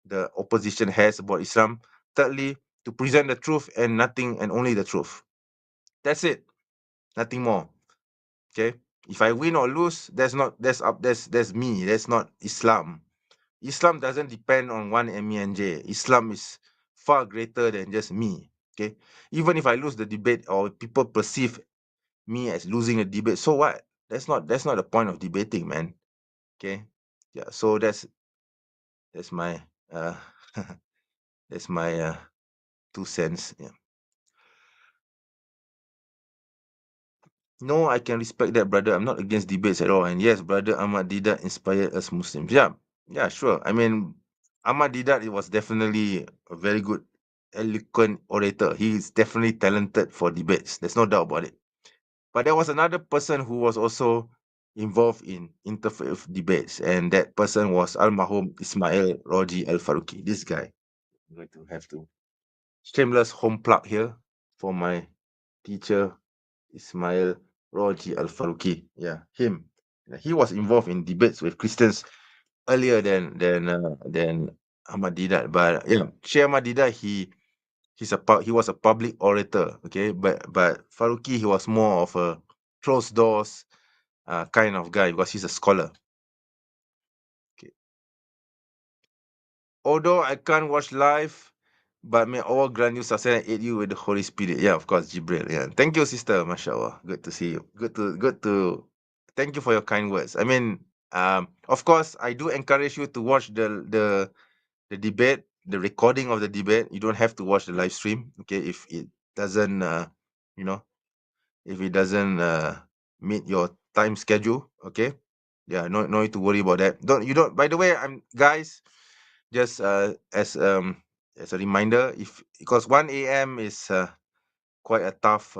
A: the opposition has about Islam. Thirdly, to present the truth and nothing and only the truth. That's it. Nothing more. Okay. If I win or lose, that's me. That's not Islam. Islam doesn't depend on one me and J. Islam is far greater than just me. Okay. Even if I lose the debate, or people perceive me as losing a debate, so what? That's not the point of debating, man. Okay. Yeah. So that's my uh that's my 2 cents. Yeah. No, I can respect that, brother. I'm not against debates at all. And yes, brother Ahmad Didat inspired us Muslims. Yeah, yeah, sure. I mean, Ahmad Didat, it was definitely a very good, eloquent orator. He is definitely talented for debates. There's no doubt about it. But there was another person who was also involved in interfaith debates, and that person was Al-Mahum Ismail Roji Al-Faruqi. This guy. I'm going to have to shameless home plug here for my teacher Ismail Roji Al Faruqi. Yeah, him. Yeah, he was involved in debates with Christians earlier than Ahmad Didat. But yeah, Sheikh Ahmad Didat, he was a public orator. Okay, but Faruqi, he was more of a closed doors kind of guy, because he's a scholar. Okay. Although I can't watch live, but may Allah grant you success and aid you with the Holy Spirit. Yeah, of course, Jibril. Yeah. Thank you, sister. MashaAllah. Good to see you. Good to thank you for your kind words. I mean, of course, I do encourage you to watch the debate, the recording of the debate. You don't have to watch the live stream. Okay, if it doesn't you know, if it doesn't meet your time schedule. Okay. Yeah, no need to worry about that. Don't you don't by the way, I'm guys, just as a reminder, if because 1 a.m. is quite a tough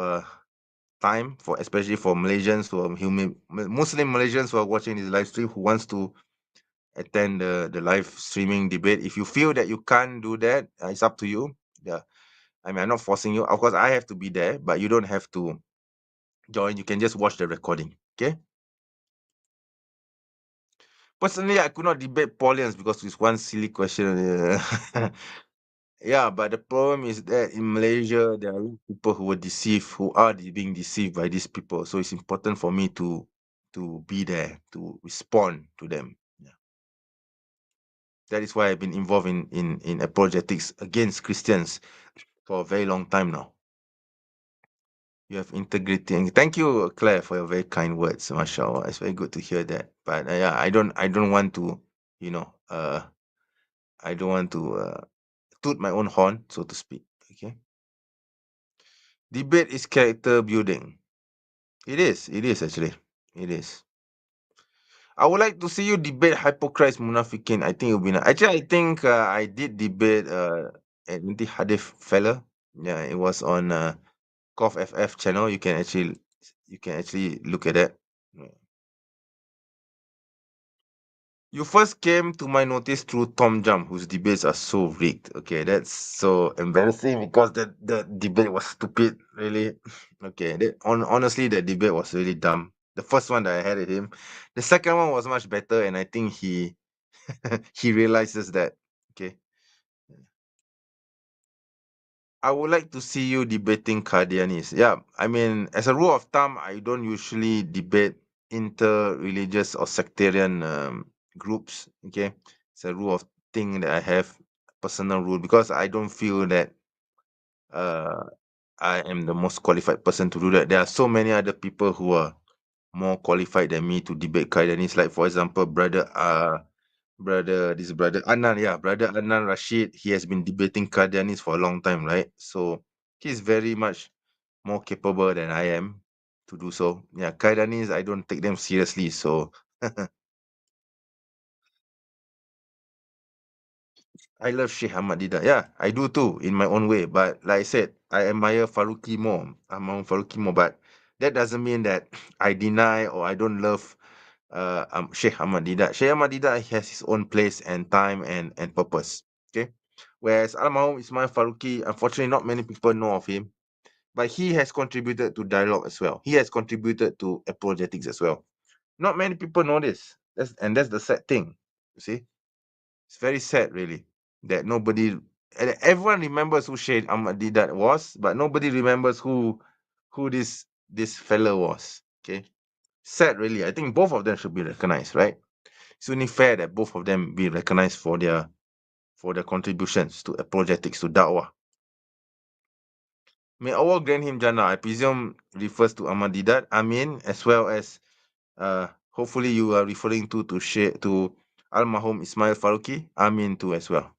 A: time for especially for Malaysians who are Muslim Malaysians who are watching this live stream who wants to attend the live streaming debate. If you feel that you can't do that, it's up to you. Yeah, I mean, I'm not forcing you. Of course, I have to be there, but you don't have to join. You can just watch the recording. Okay. Personally, I could not debate Paulians because it's one silly question. Yeah, but the problem is that in Malaysia, there are a lot of people who were deceived, who are being deceived by these people. So it's important for me to be there to respond to them. Yeah. That is why I've been involved in apologetics against Christians for a very long time now. You have integrity, and thank you, Claire, for your very kind words. Mashallah, it's very good to hear that. But yeah, I don't want to, you know, I don't want to toot my own horn, so to speak. Okay, debate is character building. It is actually, it is. I would like to see you debate hypocrites munafikin. I think it will be nice. Actually, I think I did debate an anti hadith fella. Yeah, it was on Cough FF channel. You can actually look at that. Yeah. You first came to my notice through Tom Jump, whose debates are so rigged. Okay, that's so embarrassing because the debate was stupid, really. Okay, honestly, the debate was really dumb. The first one that I had with him, the second one was much better, and I think he he realizes that. Okay, I would like to see you debating Qadianis. Yeah, I mean, as a rule of thumb, I don't usually debate inter-religious or sectarian groups. Okay, it's a rule of thing that I have, personal rule, because I don't feel that uh, I am the most qualified person to do that. There are so many other people who are more qualified than me to debate Qadianis. Like for example, brother Anan, yeah, brother Anan Rashid, he has been debating Qadianis for a long time, right? So he's very much more capable than I am to do so. Yeah, Qadianis, I don't take them seriously. So I love Sheikh Ahmad Didat. Yeah, I do too, in my own way. But like I said, I admire Faruqi more. I'm on Faruqi more, but that doesn't mean that I deny or I don't love Sheikh Ahmad Didat. Sheikh Ahmad Didat has his own place and time and purpose. Okay. Whereas Al-Mahum Ismail Faruqi, unfortunately, not many people know of him, but he has contributed to dialogue as well. He has contributed to apologetics as well. Not many people know this. That's the sad thing. You see, it's very sad, really, that everyone remembers who Sheikh Ahmad Didat was, but nobody remembers who this fellow was. Okay, sad, really. I think both of them should be recognized, right? It's only fair that both of them be recognized for their contributions to apologetics, to da'wah. May Allah grant him Jannah. I presume refers to Ahmad Didat, Amin, as well as hopefully you are referring to Al-Mahum Ismail Faruqi, Amin too as well.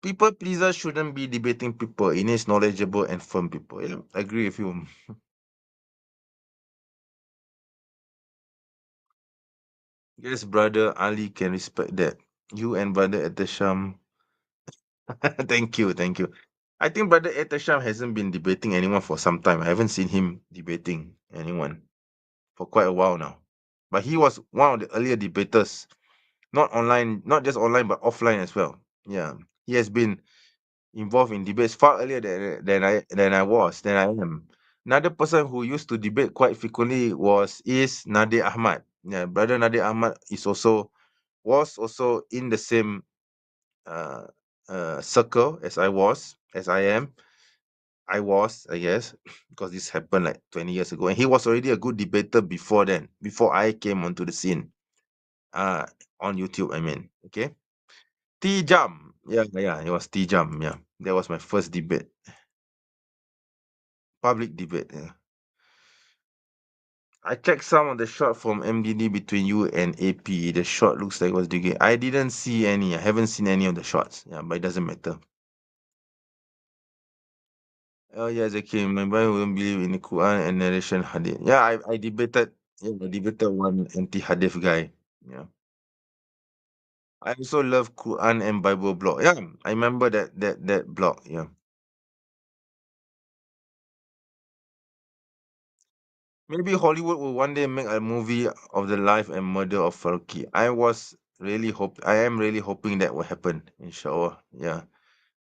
A: People pleaser shouldn't be debating people. It needs knowledgeable and firm people. Yeah, I agree with you. Yes, brother Ali can respect that. You and brother Etesham. Thank you, thank you. I think brother Etesham hasn't been debating anyone for some time. I haven't seen him debating anyone for quite a while now. But he was one of the earlier debaters, not online, not just online, but offline as well. Yeah, he has been involved in debates far earlier than I am. Another person who used to debate quite frequently is Nadir Ahmad. Yeah, brother Nadir Ahmad was also in the same uh, circle as I am. I guess, because this happened like 20 years ago, and he was already a good debater before then, before I came onto the scene. Uh, on YouTube, I mean. Okay. T Jam. Yeah, yeah, it was T Jam. Yeah. That was my first debate. Public debate. Yeah. I checked some of the shot from MDD between you and AP. The shot looks like it was digging. I didn't see any. I haven't seen any of the shots. Yeah, but it doesn't matter. Oh yeah, Zaki, my boy wouldn't believe in the Quran and narration hadith. Yeah, I debated. Yeah, I debated one anti-hadith guy. Yeah. I also love Quran and Bible blog. Yeah, I remember that blog. Yeah. Maybe Hollywood will one day make a movie of the life and murder of Faruqi. I am really hoping that will happen, inshallah. Yeah.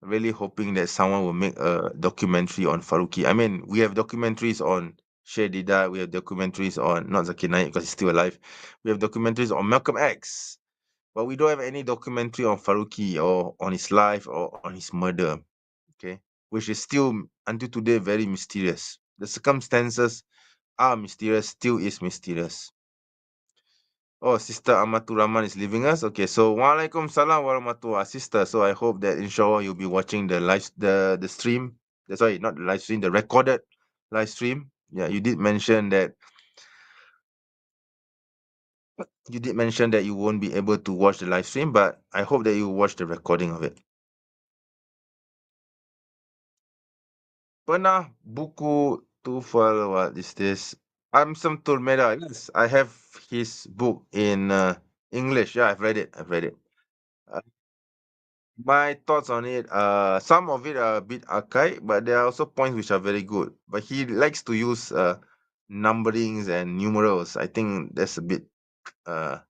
A: Really hoping that someone will make a documentary on Faruqi. I mean, we have documentaries on Sheikh Dida, we have documentaries on not Zakir Naik because he's still alive. We have documentaries on Malcolm X, but we don't have any documentary on Faruqi or on his life or on his murder. Okay, which is still until today very mysterious. The circumstances are mysterious, still is mysterious. Oh, Sister Amatur Rahman is leaving us. Okay, so Walaikum Salam Warahmatullah, Sister. So I hope that inshallah you'll be watching the stream. Sorry, not the live stream, the recorded live stream. Yeah, you did mention that you won't be able to watch the live stream, but I hope that you watch the recording of it. Pernah buku Tufal, what is this? Amsam Tulmeda. Yes, I have his book in English. Yeah, I've read it. Uh, My thoughts on it, some of it are a bit archaic, but there are also points which are very good. But he likes to use numberings and numerals. I think that's a bit uh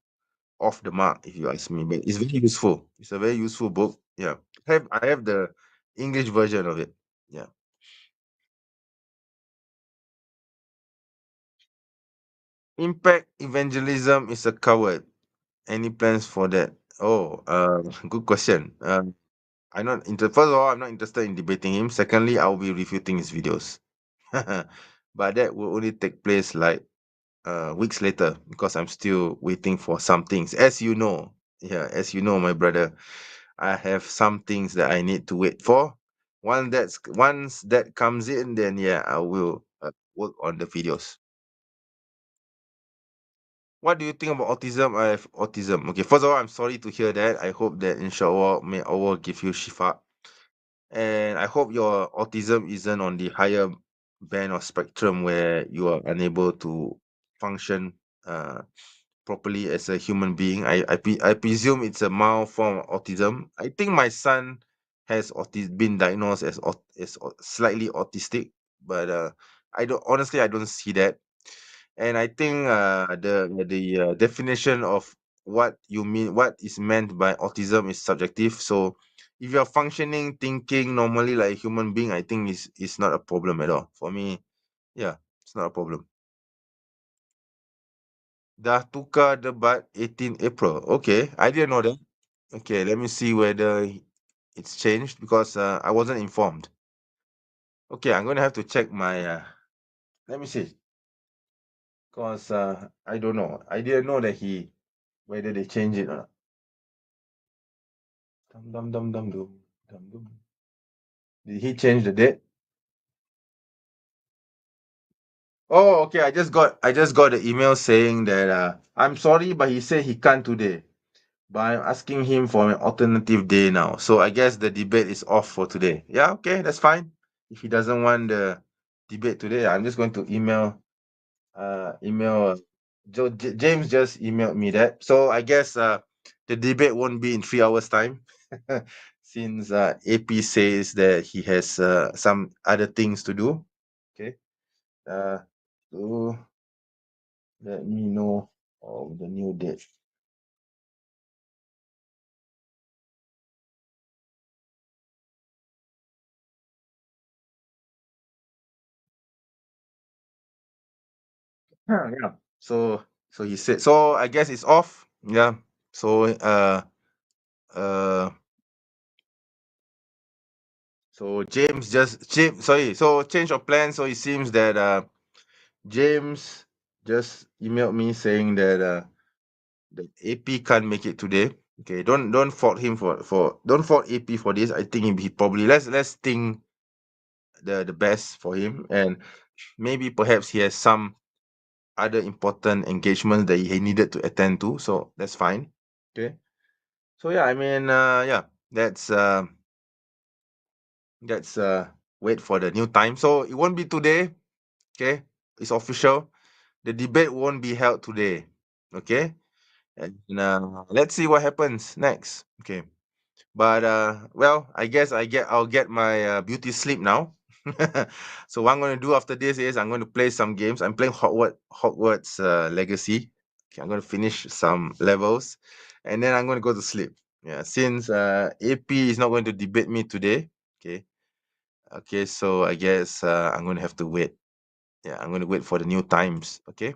A: off the mark, if you ask me. But it's very useful. It's a very useful book. Yeah, I have the English version of it. Yeah. Impact evangelism is a coward. Any plans for that? Oh, good question. I'm not inter. First of all, I'm not interested in debating him. Secondly, I'll be refuting his videos. But that will only take place like weeks later because I'm still waiting for some things. As you know, my brother, I have some things that I need to wait for. Once that comes in, then yeah, I will work on the videos. What do you think about autism? I have autism. Okay, first of all, I'm sorry to hear that. I hope that inshallah may Allah give you shifa. And I hope your autism isn't on the higher band or spectrum where you are unable to function uh, properly as a human being. I presume it's a mild form of autism. I think my son has been diagnosed as slightly autistic, but I don't see that. And I think the definition of what is meant by autism is subjective. So if you're functioning, thinking normally like a human being, I think is not a problem at all. For me, yeah, it's not a problem. Dah tukar debat 18 April. Okay, I didn't know that. Okay, let me see whether it's changed because I wasn't informed. Okay, I'm gonna have to check my. Let me see, because I don't know. I didn't know that whether they changed it or not. Dum dum dum dum dum dum dum. Did he change the date? Oh, okay. I just got the email saying that I'm sorry, but he said he can't today. But I'm asking him for an alternative day now. So I guess the debate is off for today. Yeah, okay, that's fine. If he doesn't want the debate today, I'm just going to email James just emailed me that. So I guess the debate won't be in 3 hours time. Since AP says that he has some other things to do. Okay. Uh to let me know of the new date. Yeah. So he said, so I guess it's off. Yeah. So uh so James, sorry, so change of plan. So it seems that James just emailed me saying that the AP can't make it today. Okay, don't fault him for don't fault AP for this. I think he probably let's think the best for him, and maybe perhaps he has some other important engagements that he needed to attend to, so that's fine. Okay. So yeah, I mean, yeah, that's that's wait for the new time. So it won't be today. Okay, it's official. The debate won't be held today. Okay, and let's see what happens next. Okay. But well, I guess I'll get my beauty sleep now. So what I'm going to do after this is I'm going to play some games. I'm playing Hogwarts Legacy. Okay, I'm going to finish some levels, and then I'm going to go to sleep. Yeah, since AP is not going to debate me today. Okay, okay, so I guess I'm going to have to wait. Yeah, I'm going to wait for the new times. Okay,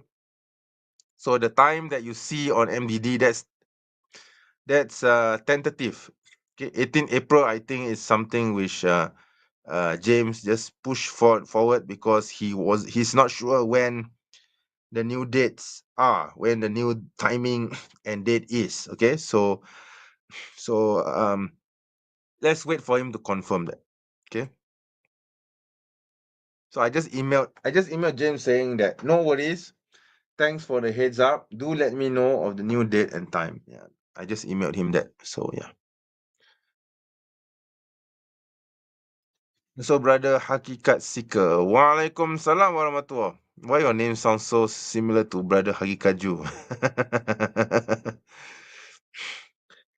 A: so the time that you see on MDD, that's tentative. Okay, 18 April, I think, is something which James just pushed forward because he's not sure when the new dates are, when the new timing and date is. Okay, so let's wait for him to confirm that. Okay, so I just emailed James saying that no worries, thanks for the heads up. Do let me know of the new date and time. Yeah, I just emailed him that. So yeah. So, brother Hakikat Seeker. Waalaikumsalam warahmatullah. Why your name sounds so similar to brother Hakikaju?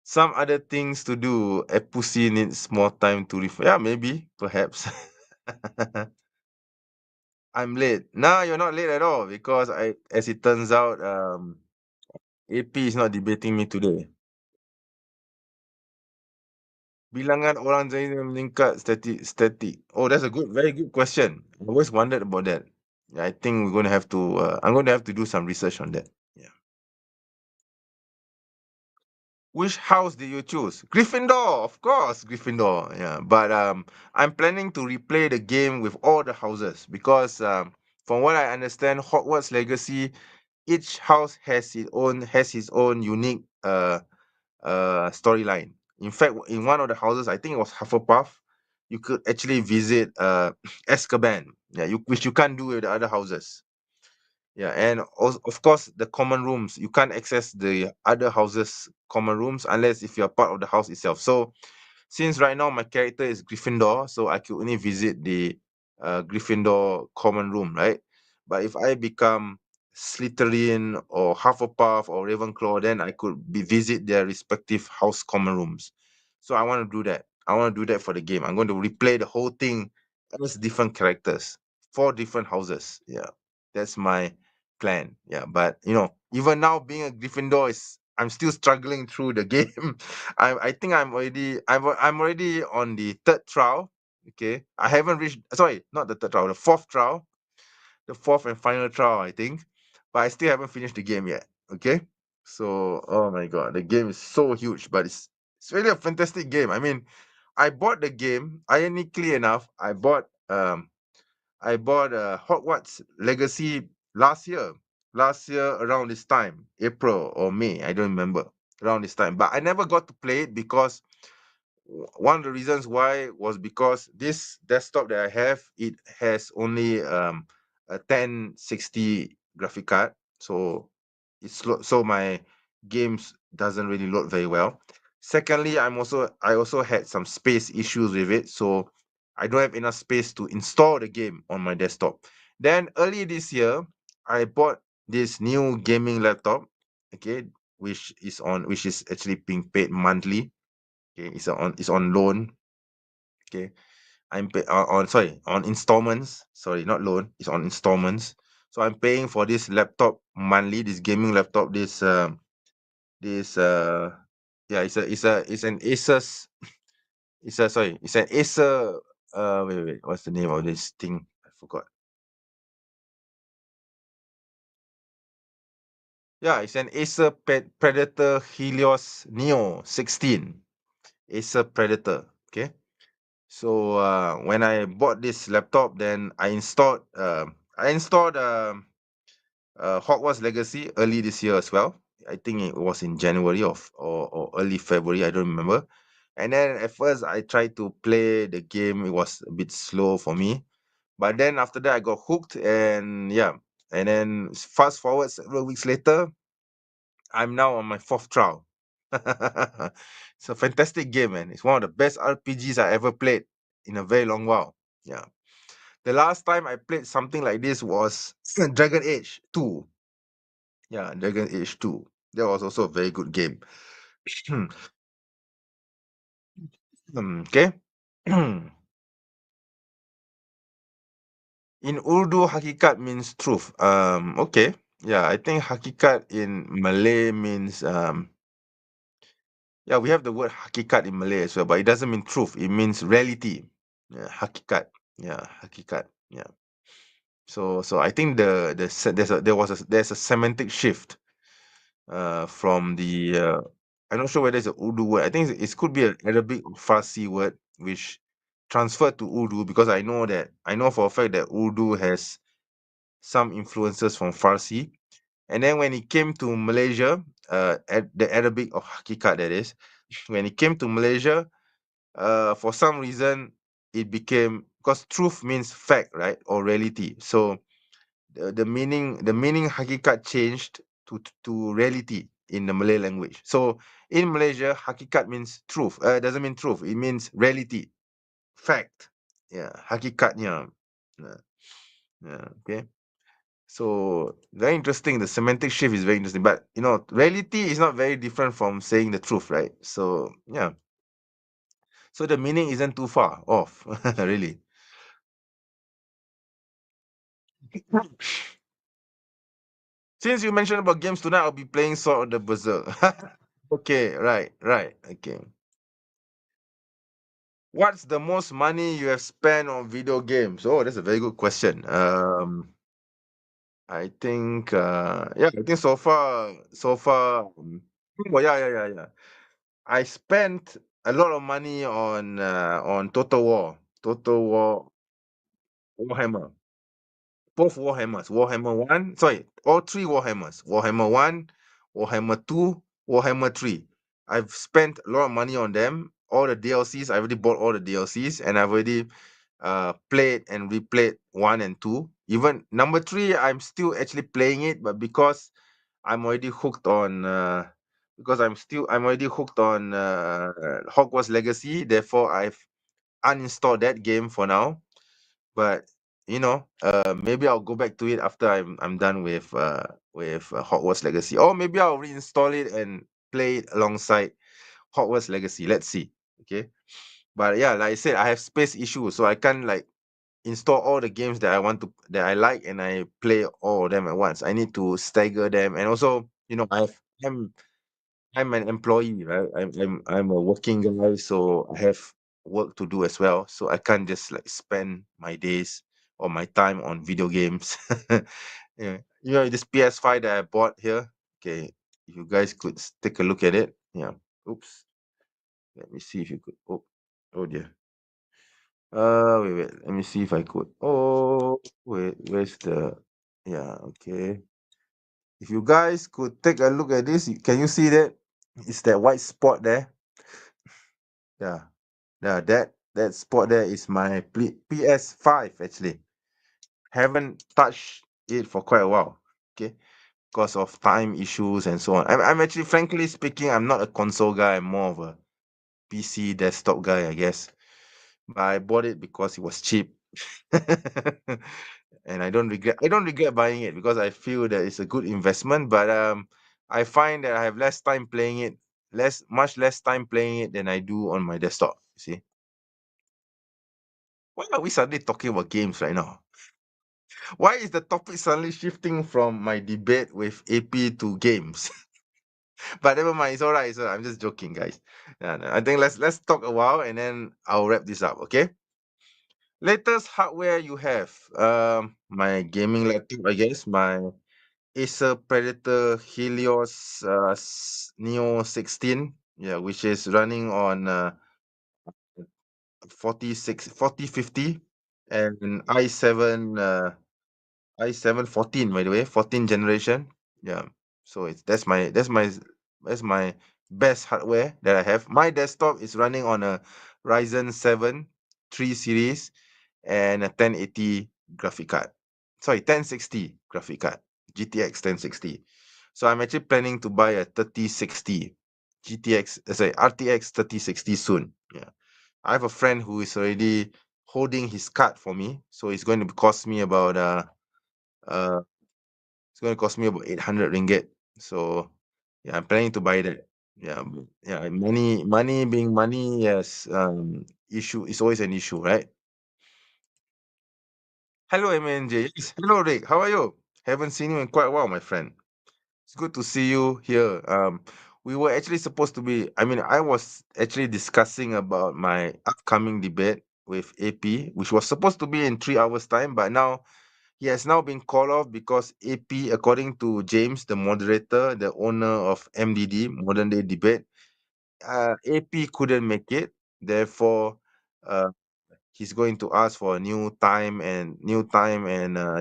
A: Some other things to do. A pussy needs more time to refer. Yeah, maybe, perhaps. I'm late. No, you're not late at all because as it turns out, AP is not debating me today. Bilangan orang China meningkat static. Oh, that's a very good question. I always wondered about that. Yeah, I think we're going to have to. I'm going to have to do some research on that. Yeah. Which house did you choose? Gryffindor, of course, Gryffindor. Yeah, but I'm planning to replay the game with all the houses because from what I understand, Hogwarts Legacy, each house has its own unique storyline. In fact, in one of the houses, I think it was Hufflepuff, you could actually visit Azkaban. Yeah, which you can't do with the other houses. Yeah, and also, of course, the common rooms. You can't access the other houses' common rooms unless if you're part of the house itself. So, since right now my character is Gryffindor, so I could only visit the Gryffindor common room, right? But if I become Slytherin or Hufflepuff or Ravenclaw, then I could visit their respective house common rooms. So I want to do that. I want to do that for the game. I'm going to replay the whole thing as different characters, 4 different houses. Yeah, that's my plan. Yeah, but even now being a Gryffindor is I'm still struggling through the game. I think I'm already on the third trial. Okay, I haven't reached. Sorry, not the third trial, the fourth trial, the fourth and final trial, I think. But I still haven't finished the game yet. Okay, so oh my god, the game is so huge, but it's really a fantastic game. I mean, I bought the game. Ironically enough, I bought Hogwarts Legacy last year. Last year around this time, April or May, I don't remember. Around this time, but I never got to play it because one of the reasons why was because this desktop that I have, it has only a 1060 graphic card, so so my games doesn't really load very well. Secondly, I also had some space issues with it, so I don't have enough space to install the game on my desktop. Then early this year, I bought this new gaming laptop, okay, which is actually being paid monthly. Okay, it's on loan. Okay, I'm pay on sorry, on installments. Sorry, not loan. It's on installments. So I'm paying for this laptop monthly. This gaming laptop. This yeah, it's an Asus. It's an Acer. Wait. What's the name of this thing? I forgot. Yeah, it's an Acer Predator Helios Neo 16. Acer Predator. Okay. So when I bought this laptop, then I installed Hogwarts Legacy early this year as well. I think it was in January or early February. I don't remember. And then at first I tried to play the game. It was a bit slow for me. But then after that I got hooked, and yeah, And then fast forward several weeks later, I'm now on my fourth trial. It's a fantastic game, man. It's one of the best RPGs I ever played in a very long while. Yeah. The last time I played something like this was Dragon Age 2. Yeah, Dragon Age 2. That was also a very good game. Okay. In Urdu, hakikat means truth. Okay. Yeah, I think hakikat in Malay means yeah, we have the word hakikat in Malay as well, but it doesn't mean truth. It means reality. Yeah, hakikat. Yeah, hakikat. Yeah. So I think there's a semantic shift from the I'm not sure whether it's a Urdu word. I think it could be an Arabic or Farsi word which transferred to Urdu, because I know for a fact that Urdu has some influences from Farsi. And then when it came to Malaysia, the Arabic of hakikat, that is, when it came to Malaysia, for some reason it became, because truth means fact, right, or reality. So the meaning hakikat changed to reality in the Malay language. So in Malaysia, hakikat means truth. It doesn't mean truth. It means reality, fact. Yeah, hakikatnya. Yeah, yeah, okay. So very interesting. The semantic shift is very interesting. But reality is not very different from saying the truth, right? So yeah. So the meaning isn't too far off, really. Since you mentioned about games tonight, I'll be playing Sword of the Berserk. Okay, right. Okay. What's the most money you have spent on video games? Oh, that's a very good question. I think I think so far oh yeah. I spent a lot of money on Total War. Total War Warhammer. Both Warhammers. Warhammer 1, sorry, all three Warhammers. Warhammer 1, Warhammer 2, Warhammer 3. I've spent a lot of money on them. All the DLCs, I already bought all the DLCs, and I've already played and replayed 1 and 2. Even number 3, I'm still actually playing it, but because I'm already hooked on I'm already hooked on Hogwarts Legacy, therefore I've uninstalled that game for now. But maybe I'll go back to it after I'm done with Hogwarts Legacy, or maybe I'll reinstall it and play it alongside Hogwarts Legacy. Let's see. Okay, but yeah, like I said, I have space issues, so I can't like install all the games that I like, and I play all of them at once. I need to stagger them, and also I'm an employee, right? I'm a working guy, so I have work to do as well. So I can't just like spend my days or my time on video games. Yeah. This PS5 that I bought here. Okay, if you guys could take a look at it. Yeah. Oops. Let me see if you could. Oh dear. Wait. Let me see if I could. Oh, wait. Where's the? Yeah. Okay. If you guys could take a look at this, can you see that? It's that white spot there. Yeah. Yeah, that spot there is my PS5 actually. Haven't touched it for quite a while. Okay, because of time issues and so on. I'm actually, frankly speaking, I'm not a console guy. I'm more of a PC desktop guy, I guess. But I bought it because it was cheap. And I don't regret buying it, because I feel that it's a good investment. But I find that I have less time playing it, much less time playing it than I do on my desktop. You see? Why are we suddenly talking about games right now? Why is the topic suddenly shifting from my debate with AP to games? But never mind, it's alright. So I'm just joking, guys. Yeah, no, I think let's talk a while, and then I'll wrap this up. Okay. Latest hardware you have? My gaming laptop, I guess. My Acer Predator Helios Neo 16. Yeah, which is running on 4050 and i7 14, by the way, 14 generation. Yeah. So that's my best hardware that I have. My desktop is running on a Ryzen 7 3 series and a 1080 graphic card. sorry, 1060 graphic card, GTX 1060. So I'm actually planning to buy a 3060 GTX, sorry, RTX 3060 soon. Yeah. I have a friend who is already holding his card for me, so it's going to cost me about uh it's going to cost me about 800 ringgit. So yeah, I'm planning to buy that. Yeah, yeah, money being money, yes. Issue is always an issue, right? Hello, MNJ. Yes, hello, Rick. How are you? Haven't seen you in quite a while, my friend. It's good to see you here. We were actually supposed to be, I mean, I was actually discussing about my upcoming debate with AP, which was supposed to be in 3 hours' time, but now he has now been called off because AP, according to James, the moderator, the owner of MDD, Modern Day Debate, AP couldn't make it. Therefore, uh, he's going to ask for a new time and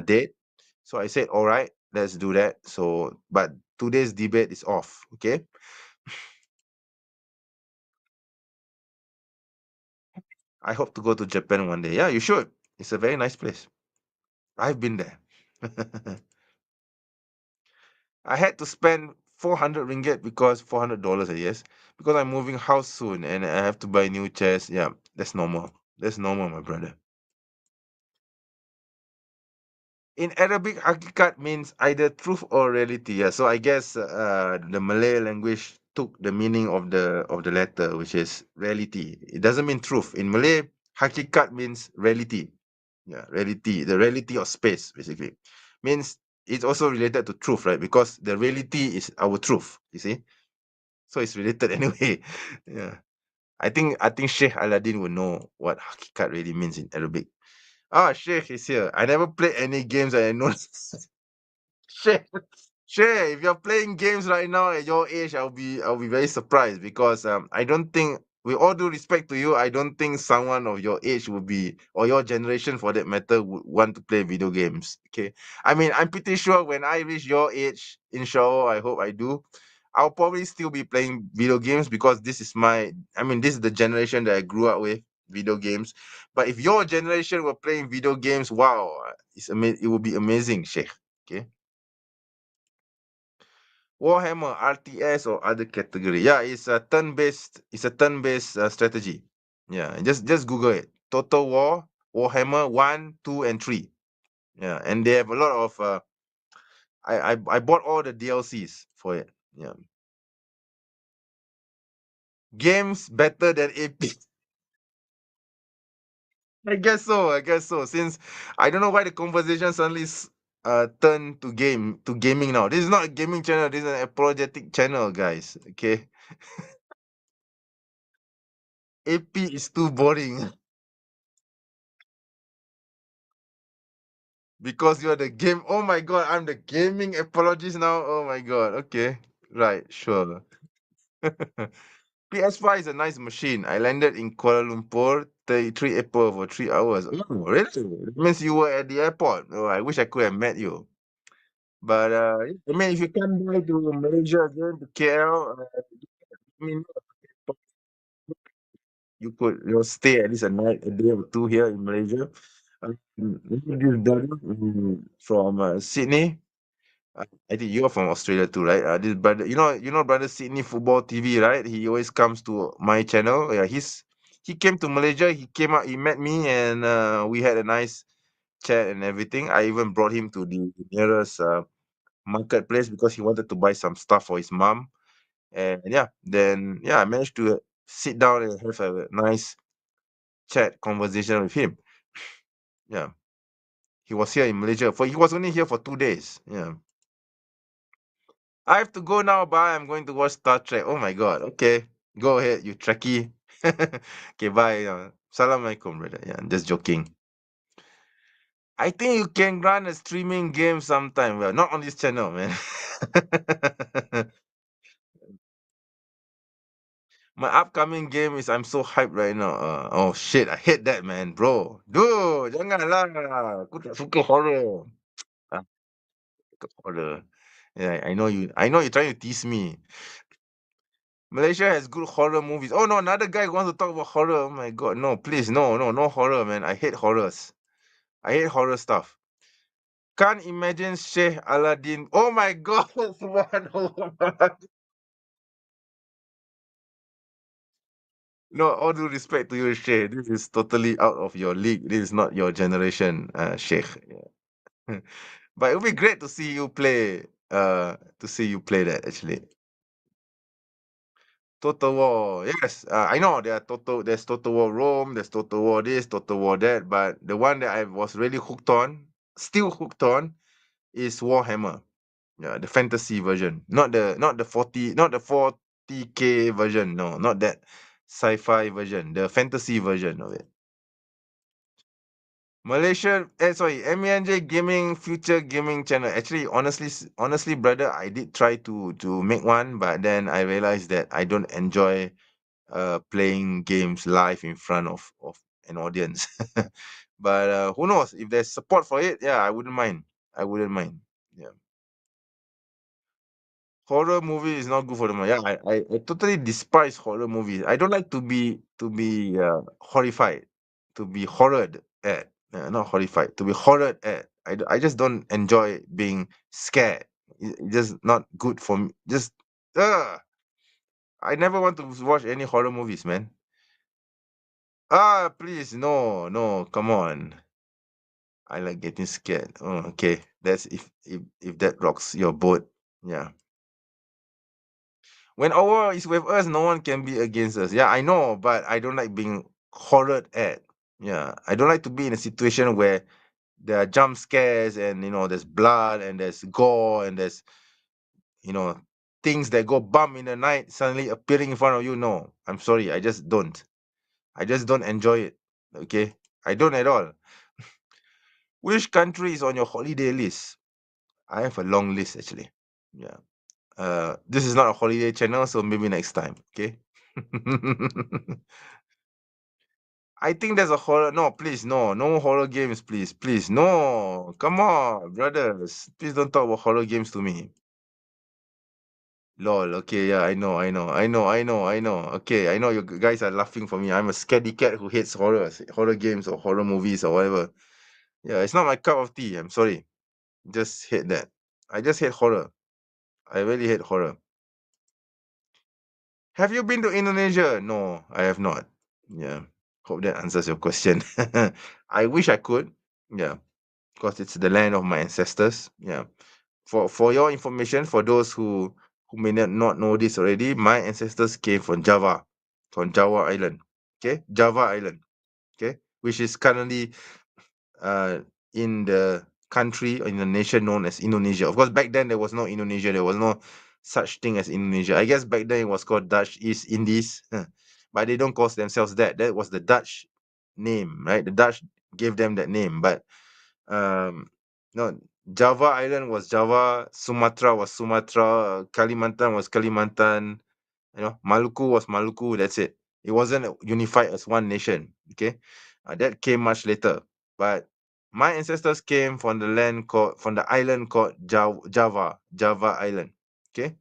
A: date. So I said, all right, let's do that. So, but today's debate is off. Okay. I hope to go to Japan one day. Yeah, you should. It's a very nice place. I've been there. I had to spend 400 ringgit because $400, I guess, because I'm moving house soon and I have to buy new chairs. Yeah, that's normal. That's normal, my brother. In Arabic, hakikat means either truth or reality. Yeah, so I guess the Malay language took the meaning of the letter, which is reality. It doesn't mean truth. In Malay, hakikat means reality. Yeah, reality, the reality of space, basically. Means it's also related to truth, right? Because the reality is our truth, you see? So it's related anyway. Yeah. I think Sheikh Aladdin will know what hakikat really means in Arabic. Ah, Sheikh is here. I never played any games and I know Sheikh. Sure, if you're playing games right now at your age, I'll be very surprised because I don't think, with all due respect to you, I don't think someone of your age would be, or your generation for that matter, would want to play video games. Okay. I mean, I'm pretty sure when I reach your age, inshallah, I hope I do, I'll probably still be playing video games because this is the generation that I grew up with, video games. But if your generation were playing video games, wow, it would be amazing, Sheikh. Okay. Warhammer, RTS, or other category. Yeah, it's a turn-based. It's a turn-based strategy. Yeah, just Google it. Total War, Warhammer 1, 2, and 3. Yeah, and they have a lot of. I bought all the DLCs for it. Yeah, games better than AP. I guess so. I guess so. Since I don't know why the conversation suddenly turned to gaming now. This is not a gaming channel. This is an apologetic channel, guys. Okay, AP is too boring. Because you're the game. Oh my god, I'm the gaming apologist now. Oh my god. Okay. Right, sure. PS5 is a nice machine. I landed in Kuala Lumpur, 33 April for 3 hours. Oh, really? That means you were at the airport. Oh, I wish I could have met you. But I mean, if you come by to Malaysia again, to KL, I mean, you could stay at least a night, a day or two here in Malaysia. This brother from Sydney. I think you're from Australia too, right? This brother, brother Sydney Football TV, right? He always comes to my channel. Yeah, he came to Malaysia. He came out. He met me, and we had a nice chat and everything. I even brought him to the nearest marketplace because he wanted to buy some stuff for his mom. And yeah, then I managed to sit down and have a nice chat conversation with him. Yeah, he was here in Malaysia he was only here for 2 days. Yeah. I have to go now. Bye. I'm going to watch Star Trek. Oh my god. Okay. Go ahead, you Trekkie. Okay, bye. Assalamualaikum, brother. Yeah, I'm just joking. I think you can run a streaming game sometime. Well, not on this channel, man. My upcoming game is I'm so hyped right now. Oh shit, I hate that, man, bro. Dude, janganlah. Aku tak suka horror. Ah, suka horror. Yeah, I know you're trying to tease me. Malaysia has good horror movies. Oh no, another guy wants to talk about horror. Oh my god, no, please, no horror, man. I hate horrors. I hate horror stuff. Can't imagine Sheikh Aladdin. Oh my God! Subhanallah. No, all due respect to you, Sheikh. This is totally out of your league. This is not your generation, Sheikh. Yeah. But it would be great to see you play. To see you play that actually. Total War. Yes, I know there are Total. There's Total War Rome. There's Total War this, Total War that. But the one that I was really hooked on, still hooked on, is Warhammer. Yeah, the fantasy version, not the 40K version. No, not that sci-fi version. The fantasy version of it. Malaysia, sorry, MENJ Gaming Future Gaming Channel. Actually, honestly, brother, I did try to make one, but then I realized that I don't enjoy playing games live in front of an audience. But who knows? If there's support for it, yeah, I wouldn't mind. I wouldn't mind. Yeah. Horror movie is not good for the mind. Yeah, I totally despise horror movies. I don't like to be horrified, to be horrored at. Not horrified, to be horrored at. I just don't enjoy being scared. It's just not good for me. Just I never want to watch any horror movies, man. Please, no, no, come on. I like getting scared. Oh, okay. That's if that rocks your boat. Yeah. When Allah is with us, no one can be against us. Yeah, I know, but I don't like being horrored at. Yeah, I don't like to be in a situation where there are jump scares and there's blood and there's gore and there's you know things that go bump in the night suddenly appearing in front of you. No, I'm sorry, I just don't. I just don't enjoy it. Okay, I don't at all. Which country is on your holiday list? I have a long list actually. Yeah. This is not a holiday channel, so maybe next time. Okay. I think there's a horror. No, please, no, no horror games, please, please, no. Come on, brothers, please don't talk about horror games to me. Lol. Okay, yeah, I know. Okay, I know you guys are laughing for me. I'm a scaredy cat who hates horror games or horror movies or whatever. Yeah, it's not my cup of tea. I'm sorry. Just hate that. I just hate horror. I really hate horror. Have you been to Indonesia? No, I have not. Yeah. Hope that answers your question. I wish I could. Yeah. Because it's the land of my ancestors. Yeah. For your information, for those who may not know this already, my ancestors came from Java, from Java Island. Okay, Java Island. Okay, which is currently uh in the country or in the nation known as Indonesia. Of course, back then there was no Indonesia. There was no such thing as Indonesia. I guess back then it was called Dutch East Indies, but they don't call themselves that. That was the Dutch name, right? The Dutch gave them that name, but no, Java Island was Java, Sumatra was Sumatra, Kalimantan was Kalimantan, Maluku was Maluku. That's it. It wasn't unified as one nation. Okay, that came much later. But my ancestors came from the island called Java Island. Okay.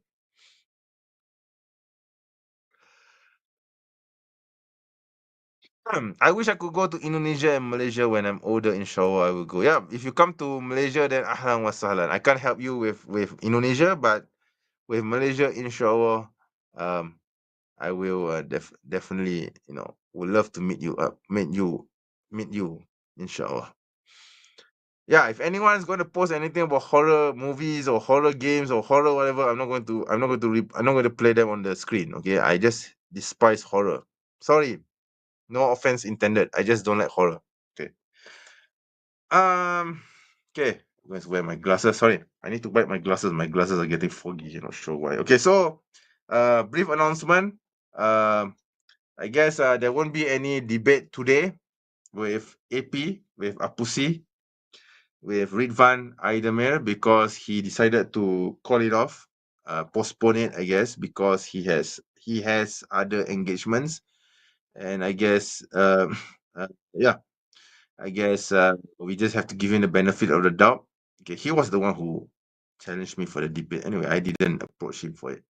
A: I wish I could go to Indonesia and Malaysia when I'm older. Inshallah, I will go. Yeah, if you come to Malaysia, then ahlan wa sahlan. I can't help you with Indonesia, but with Malaysia, inshallah, um, I will definitely, would love to meet you, inshallah. Yeah, if anyone's going to post anything about horror movies or horror games or horror whatever, I'm not going to play them on the screen. Okay, I just despise horror. Sorry, no offense intended. I just don't like horror. Okay. Um. Okay. I'm going to wear my glasses. Sorry, I need to wipe my glasses. My glasses are getting foggy. You're not sure why. Okay, so brief announcement. Um. I guess there won't be any debate today with AP, with Apusi, with Ridvan Aidemir because he decided to call it off, postpone it, I guess, because he has other engagements, and I guess yeah, I guess we just have to give him the benefit of the doubt. Okay, he was the one who challenged me for the debate. Anyway, I didn't approach him for it.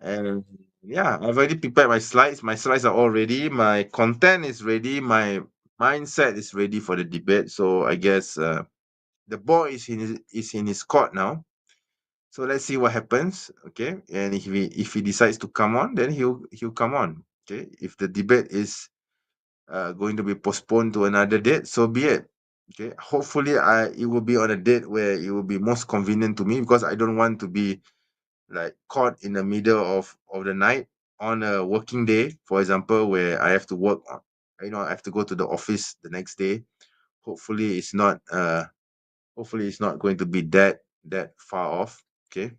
A: And yeah, I've already prepared my slides. My slides are all ready. My content is ready. My mindset is ready for the debate. So I guess the ball is in his court now. So let's see what happens. Okay, and if he decides to come on, then he'll come on. Okay, if the debate is going to be postponed to another date, so be it. Okay, hopefully it will be on a date where it will be most convenient to me, because I don't want to be like caught in the middle of the night on a working day, for example, where I have to work on, I have to go to the office the next day. Hopefully it's not going to be that far off. Okay,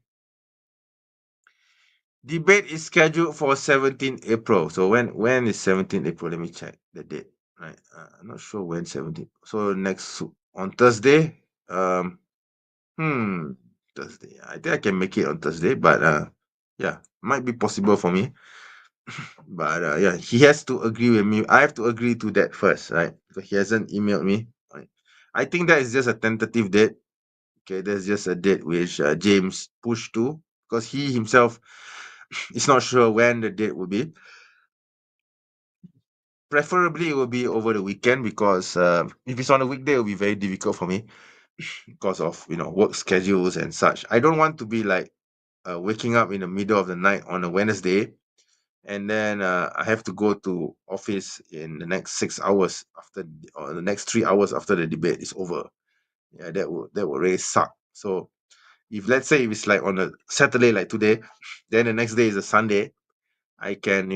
A: debate is scheduled for 17 April. So when is 17 April? Let me check the date. Right, I'm not sure when 17. So next on Thursday. Hmm, Thursday. I think I can make it on Thursday, but yeah, might be possible for me. But yeah, he has to agree with me. I have to agree to that first, right? Because he hasn't emailed me. Right? I think that is just a tentative date. Okay, there's just a date which James pushed to, because he himself is not sure when the date will be. Preferably, it will be over the weekend, because if it's on a weekday, it will be very difficult for me because of work schedules and such. I don't want to be like waking up in the middle of the night on a Wednesday, and then I have to go to office in the next 6 hours or the next 3 hours after the debate is over. Yeah, that would really suck. So if let's say if it's like on a Saturday like today, then the next day is a Sunday, I can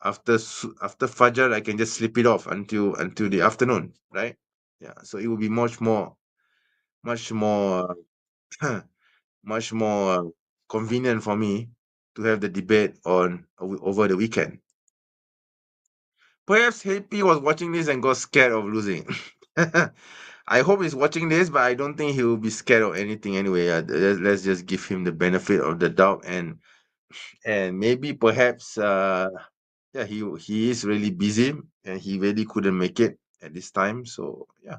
A: after Fajr I can just sleep it off until the afternoon, right? Yeah, so it will be much more much more convenient for me to have the debate over the weekend. Perhaps Happy was watching this and got scared of losing. I hope he's watching this, but I don't think he will be scared of anything anyway. Let's just give him the benefit of the doubt, and maybe perhaps yeah, he is really busy and he really couldn't make it at this time. So yeah.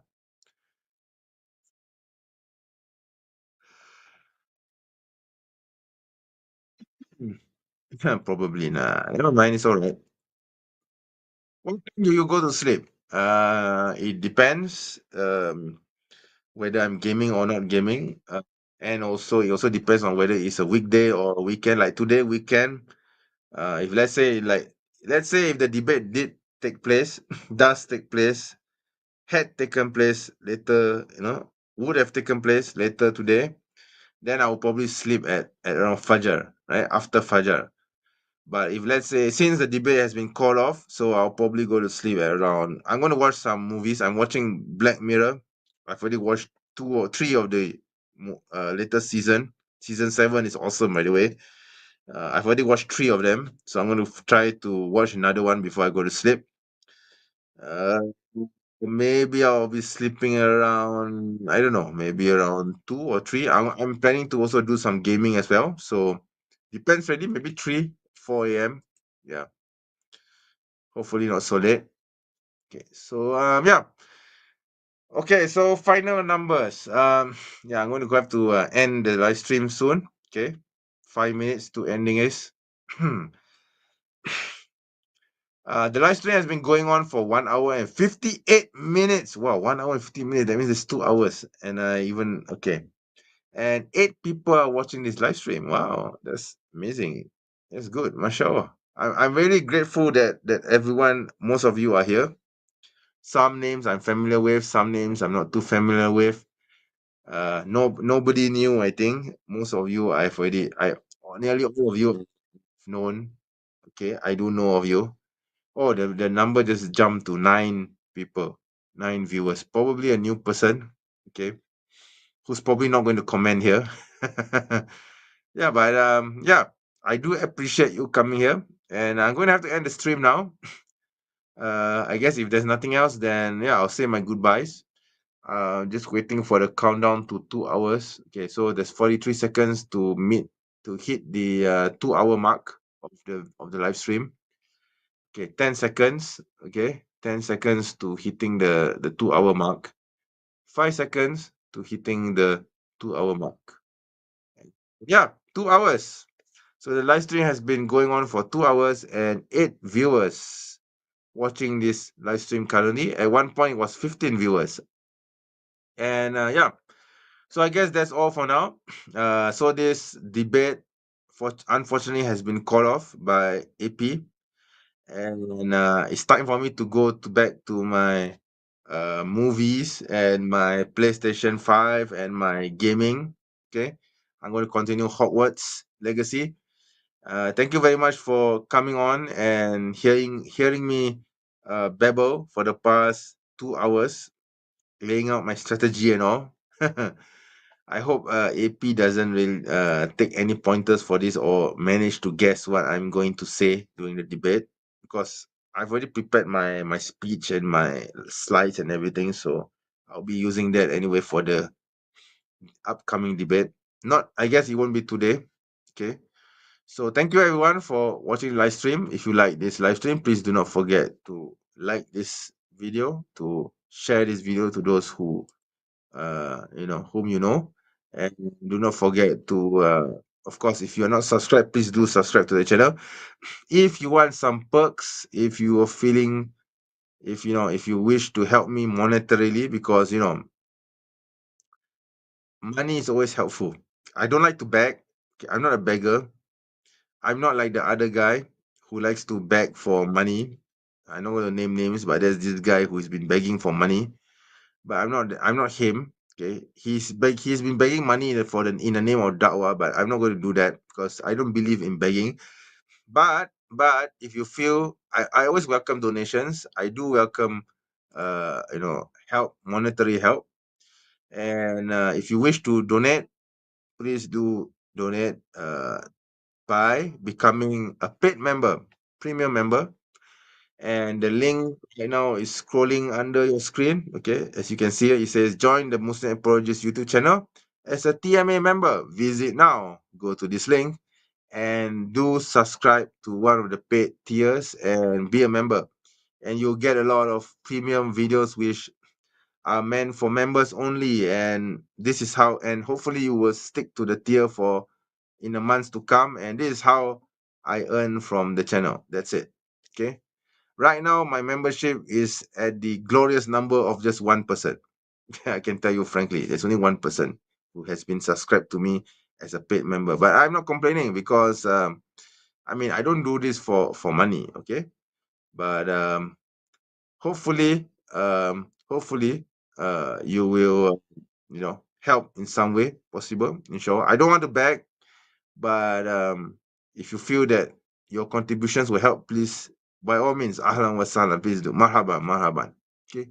A: Hmm. Probably nah. Never mind, it's all right. What time do you go to sleep? It depends. Whether I'm gaming or not gaming. And also it also depends on whether it's a weekday or a weekend. Like today weekend, if let's say if the debate did take place, does take place, had taken place later, would have taken place later today, then I will probably sleep at around Fajr, right? After Fajr. But if let's say since the debate has been called off, so I'll probably go to sleep at around. I'm going to watch some movies. I'm watching Black Mirror. I've already watched 2 or 3 of the latest season. Season 7 is awesome, by the way. I've already watched 3 of them, so I'm going to try to watch another one before I go to sleep. Uh, Maybe I'll be sleeping around, I don't know, maybe around 2 or 3. I'm planning to also do some gaming as well. So depends really, maybe 3, 4 a.m. Yeah, hopefully not so late. Okay, so yeah. Okay, so final numbers. Yeah, I'm going to have to end the live stream soon. Okay, 5 minutes to ending is. The live stream has been going on for 1 hour and 58 minutes. Wow, 1 hour and 50 minutes. That means it's 2 hours. And even okay. And 8 people are watching this live stream. Wow, that's amazing. That's good. Mashallah. I'm really grateful that everyone, most of you are here. Some names I'm familiar with, some names I'm not too familiar with. Nobody new, I think. Most of you nearly all of you have known. Okay, I do know of you. Oh, the number just jumped to 9 people, 9 viewers. Probably a new person. Okay, who's probably not going to comment here. Yeah, but yeah, I do appreciate you coming here, and I'm going to have to end the stream now. I guess if there's nothing else, then yeah, I'll say my goodbyes. Just waiting for the countdown to 2 hours. Okay, so there's 43 seconds to hit the 2 hour mark of the live stream. Okay, 10 seconds. Okay, 10 seconds to hitting the 2 hour mark. 5 seconds to hitting the 2 hour mark. Yeah, 2 hours. So the live stream has been going on for 2 hours and 8 viewers watching this live stream currently. At one point, it was 15 viewers. And yeah, So I guess that's all for now. So this debate, unfortunately, has been called off by AP, and it's time for me to go back to my movies and my PlayStation 5 and my gaming. Okay, I'm going to continue Hogwarts Legacy. Thank you very much for coming on and hearing me babble for the past 2 hours, laying out my strategy and all. I hope AP doesn't really take any pointers for this or manage to guess what I'm going to say during the debate, because I've already prepared my speech and my slides and everything, so I'll be using that anyway for the upcoming debate. Not, I guess it won't be today. Okay. So thank you everyone for watching the live stream. If you like this live stream, please do not forget to like this video, to share this video to those who whom you know, and do not forget to of course, if you're not subscribed, please do subscribe to the channel. If you want some perks, if you are feeling, if you wish to help me monetarily, because money is always helpful. I don't like to beg. Okay, I'm not a beggar. I'm not like the other guy who likes to beg for money. I don't want to name names, but there's this guy who's been begging for money. But I'm not him. Okay, he's been begging money in the name of da'wah, but I'm not going to do that because I don't believe in begging. But if you feel, I always welcome donations. I do welcome help, monetary help. And if you wish to donate, please do donate by becoming a paid member, premium member. And the link right now is scrolling under your screen. Okay, as you can see, it says join the Muslim Apologetics YouTube channel as a TMA member. Visit now. Go to this link and do subscribe to one of the paid tiers and be a member. And you'll get a lot of premium videos which are meant for members only. And this is how, and hopefully you will stick to the tier for in the months to come. And this is how I earn from the channel. That's it. Okay. Right now, my membership is at the glorious number of just one person. I can tell you frankly, there's only one person who has been subscribed to me as a paid member. But I'm not complaining because I don't do this for money, okay? But hopefully, you will help in some way possible. Inshallah, I don't want to beg, but if you feel that your contributions will help, please, by all means, ahlan wa sahlan, please do. Marhaban, marhaban. Okay.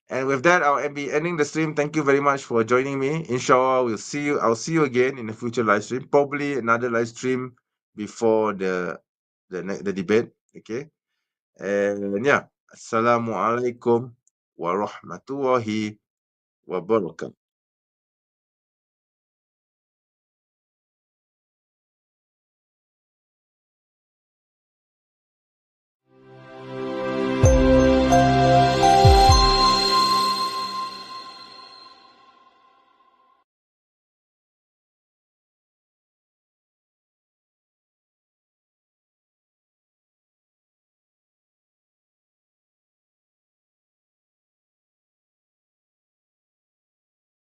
A: And with that, I'll be ending the stream. Thank you very much for joining me. Inshallah, I'll see you again in a future live stream. Probably another live stream before the debate. Okay. And yeah. Assalamu alaikum wa rahmatullahi wa barakatuh.